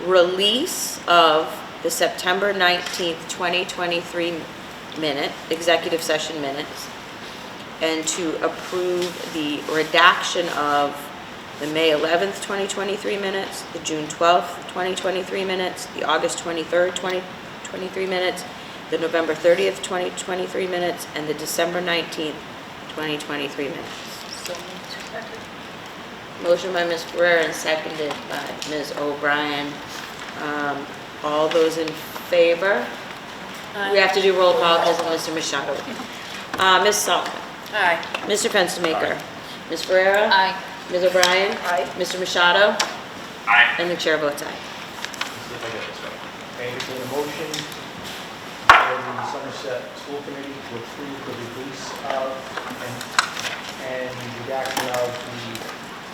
release of the September 19th, 2023 executive session minutes, and to approve the redaction of the May 11th, 2023 minutes, the June 12th, 2023 minutes, the August 23rd, 2023 minutes, the November 30th, 2023 minutes, and the December 19th, 2023 minutes. So moved. Motion by Ms. Ferrer and seconded by Ms. O'Brien. All those in favor? We have to do roll call because of Mr. Machado. Ms. Solomon. Aye. Mr. Fenstermaker. Ms. Ferreira. Aye. Ms. O'Brien. Aye. Mr. Machado. Aye. And the chair votes aye. See if I get this right. I entertain a motion for the Somerset School Committee to approve the release of and redaction of the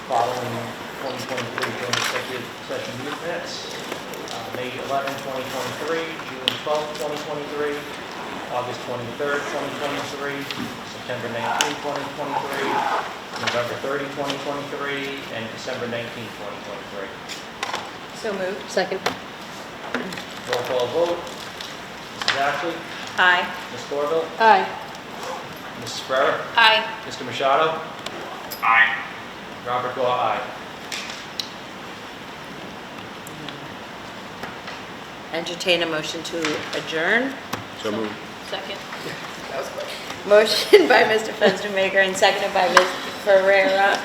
following 2023 Joint Executive Session meeting minutes. May 11, 2023, June 12, 2023, August 23, 2023, September 19, 2023, November 30, 2023, and December 19, 2023. So moved. Second. Roll call vote. Mrs. Ashley? Aye. Ms. Corville? Aye. Mrs. Ferrer? Aye. Mr. Machado? Aye. Robert Goff, aye. Entertain a motion to adjourn. So moved. Second. Motion by Mr. Fenstermaker and seconded by Ms. Ferreira.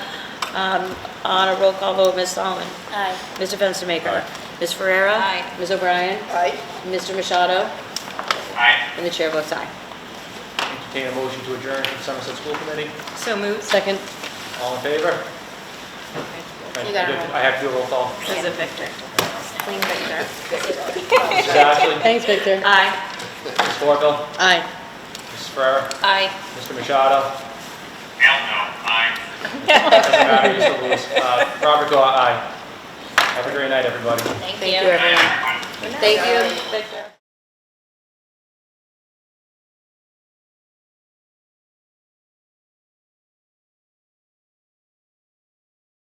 On a roll call vote, Ms. Solomon. Aye. Mr. Fenstermaker. Aye. Ms. Ferreira. Aye. Ms. O'Brien. Aye. Mr. Machado. Aye. And the chair votes aye. Thank you. entertain a motion to adjourn from Somerset School Committee. So moved. Second. All in favor? You got it. I have to do a roll call. This is Victor. Clean Victor. Mrs. Ashley? Thanks, Victor. Aye. Ms. Thorville? Aye. Mrs. Ferrer? Aye. Mr. Machado? Hell no, aye. Doesn't matter, you still lose. Robert Goff, aye. Have a great night, everybody. Thank Thank you. you, everyone. Aye, everyone. Thank you, Victor.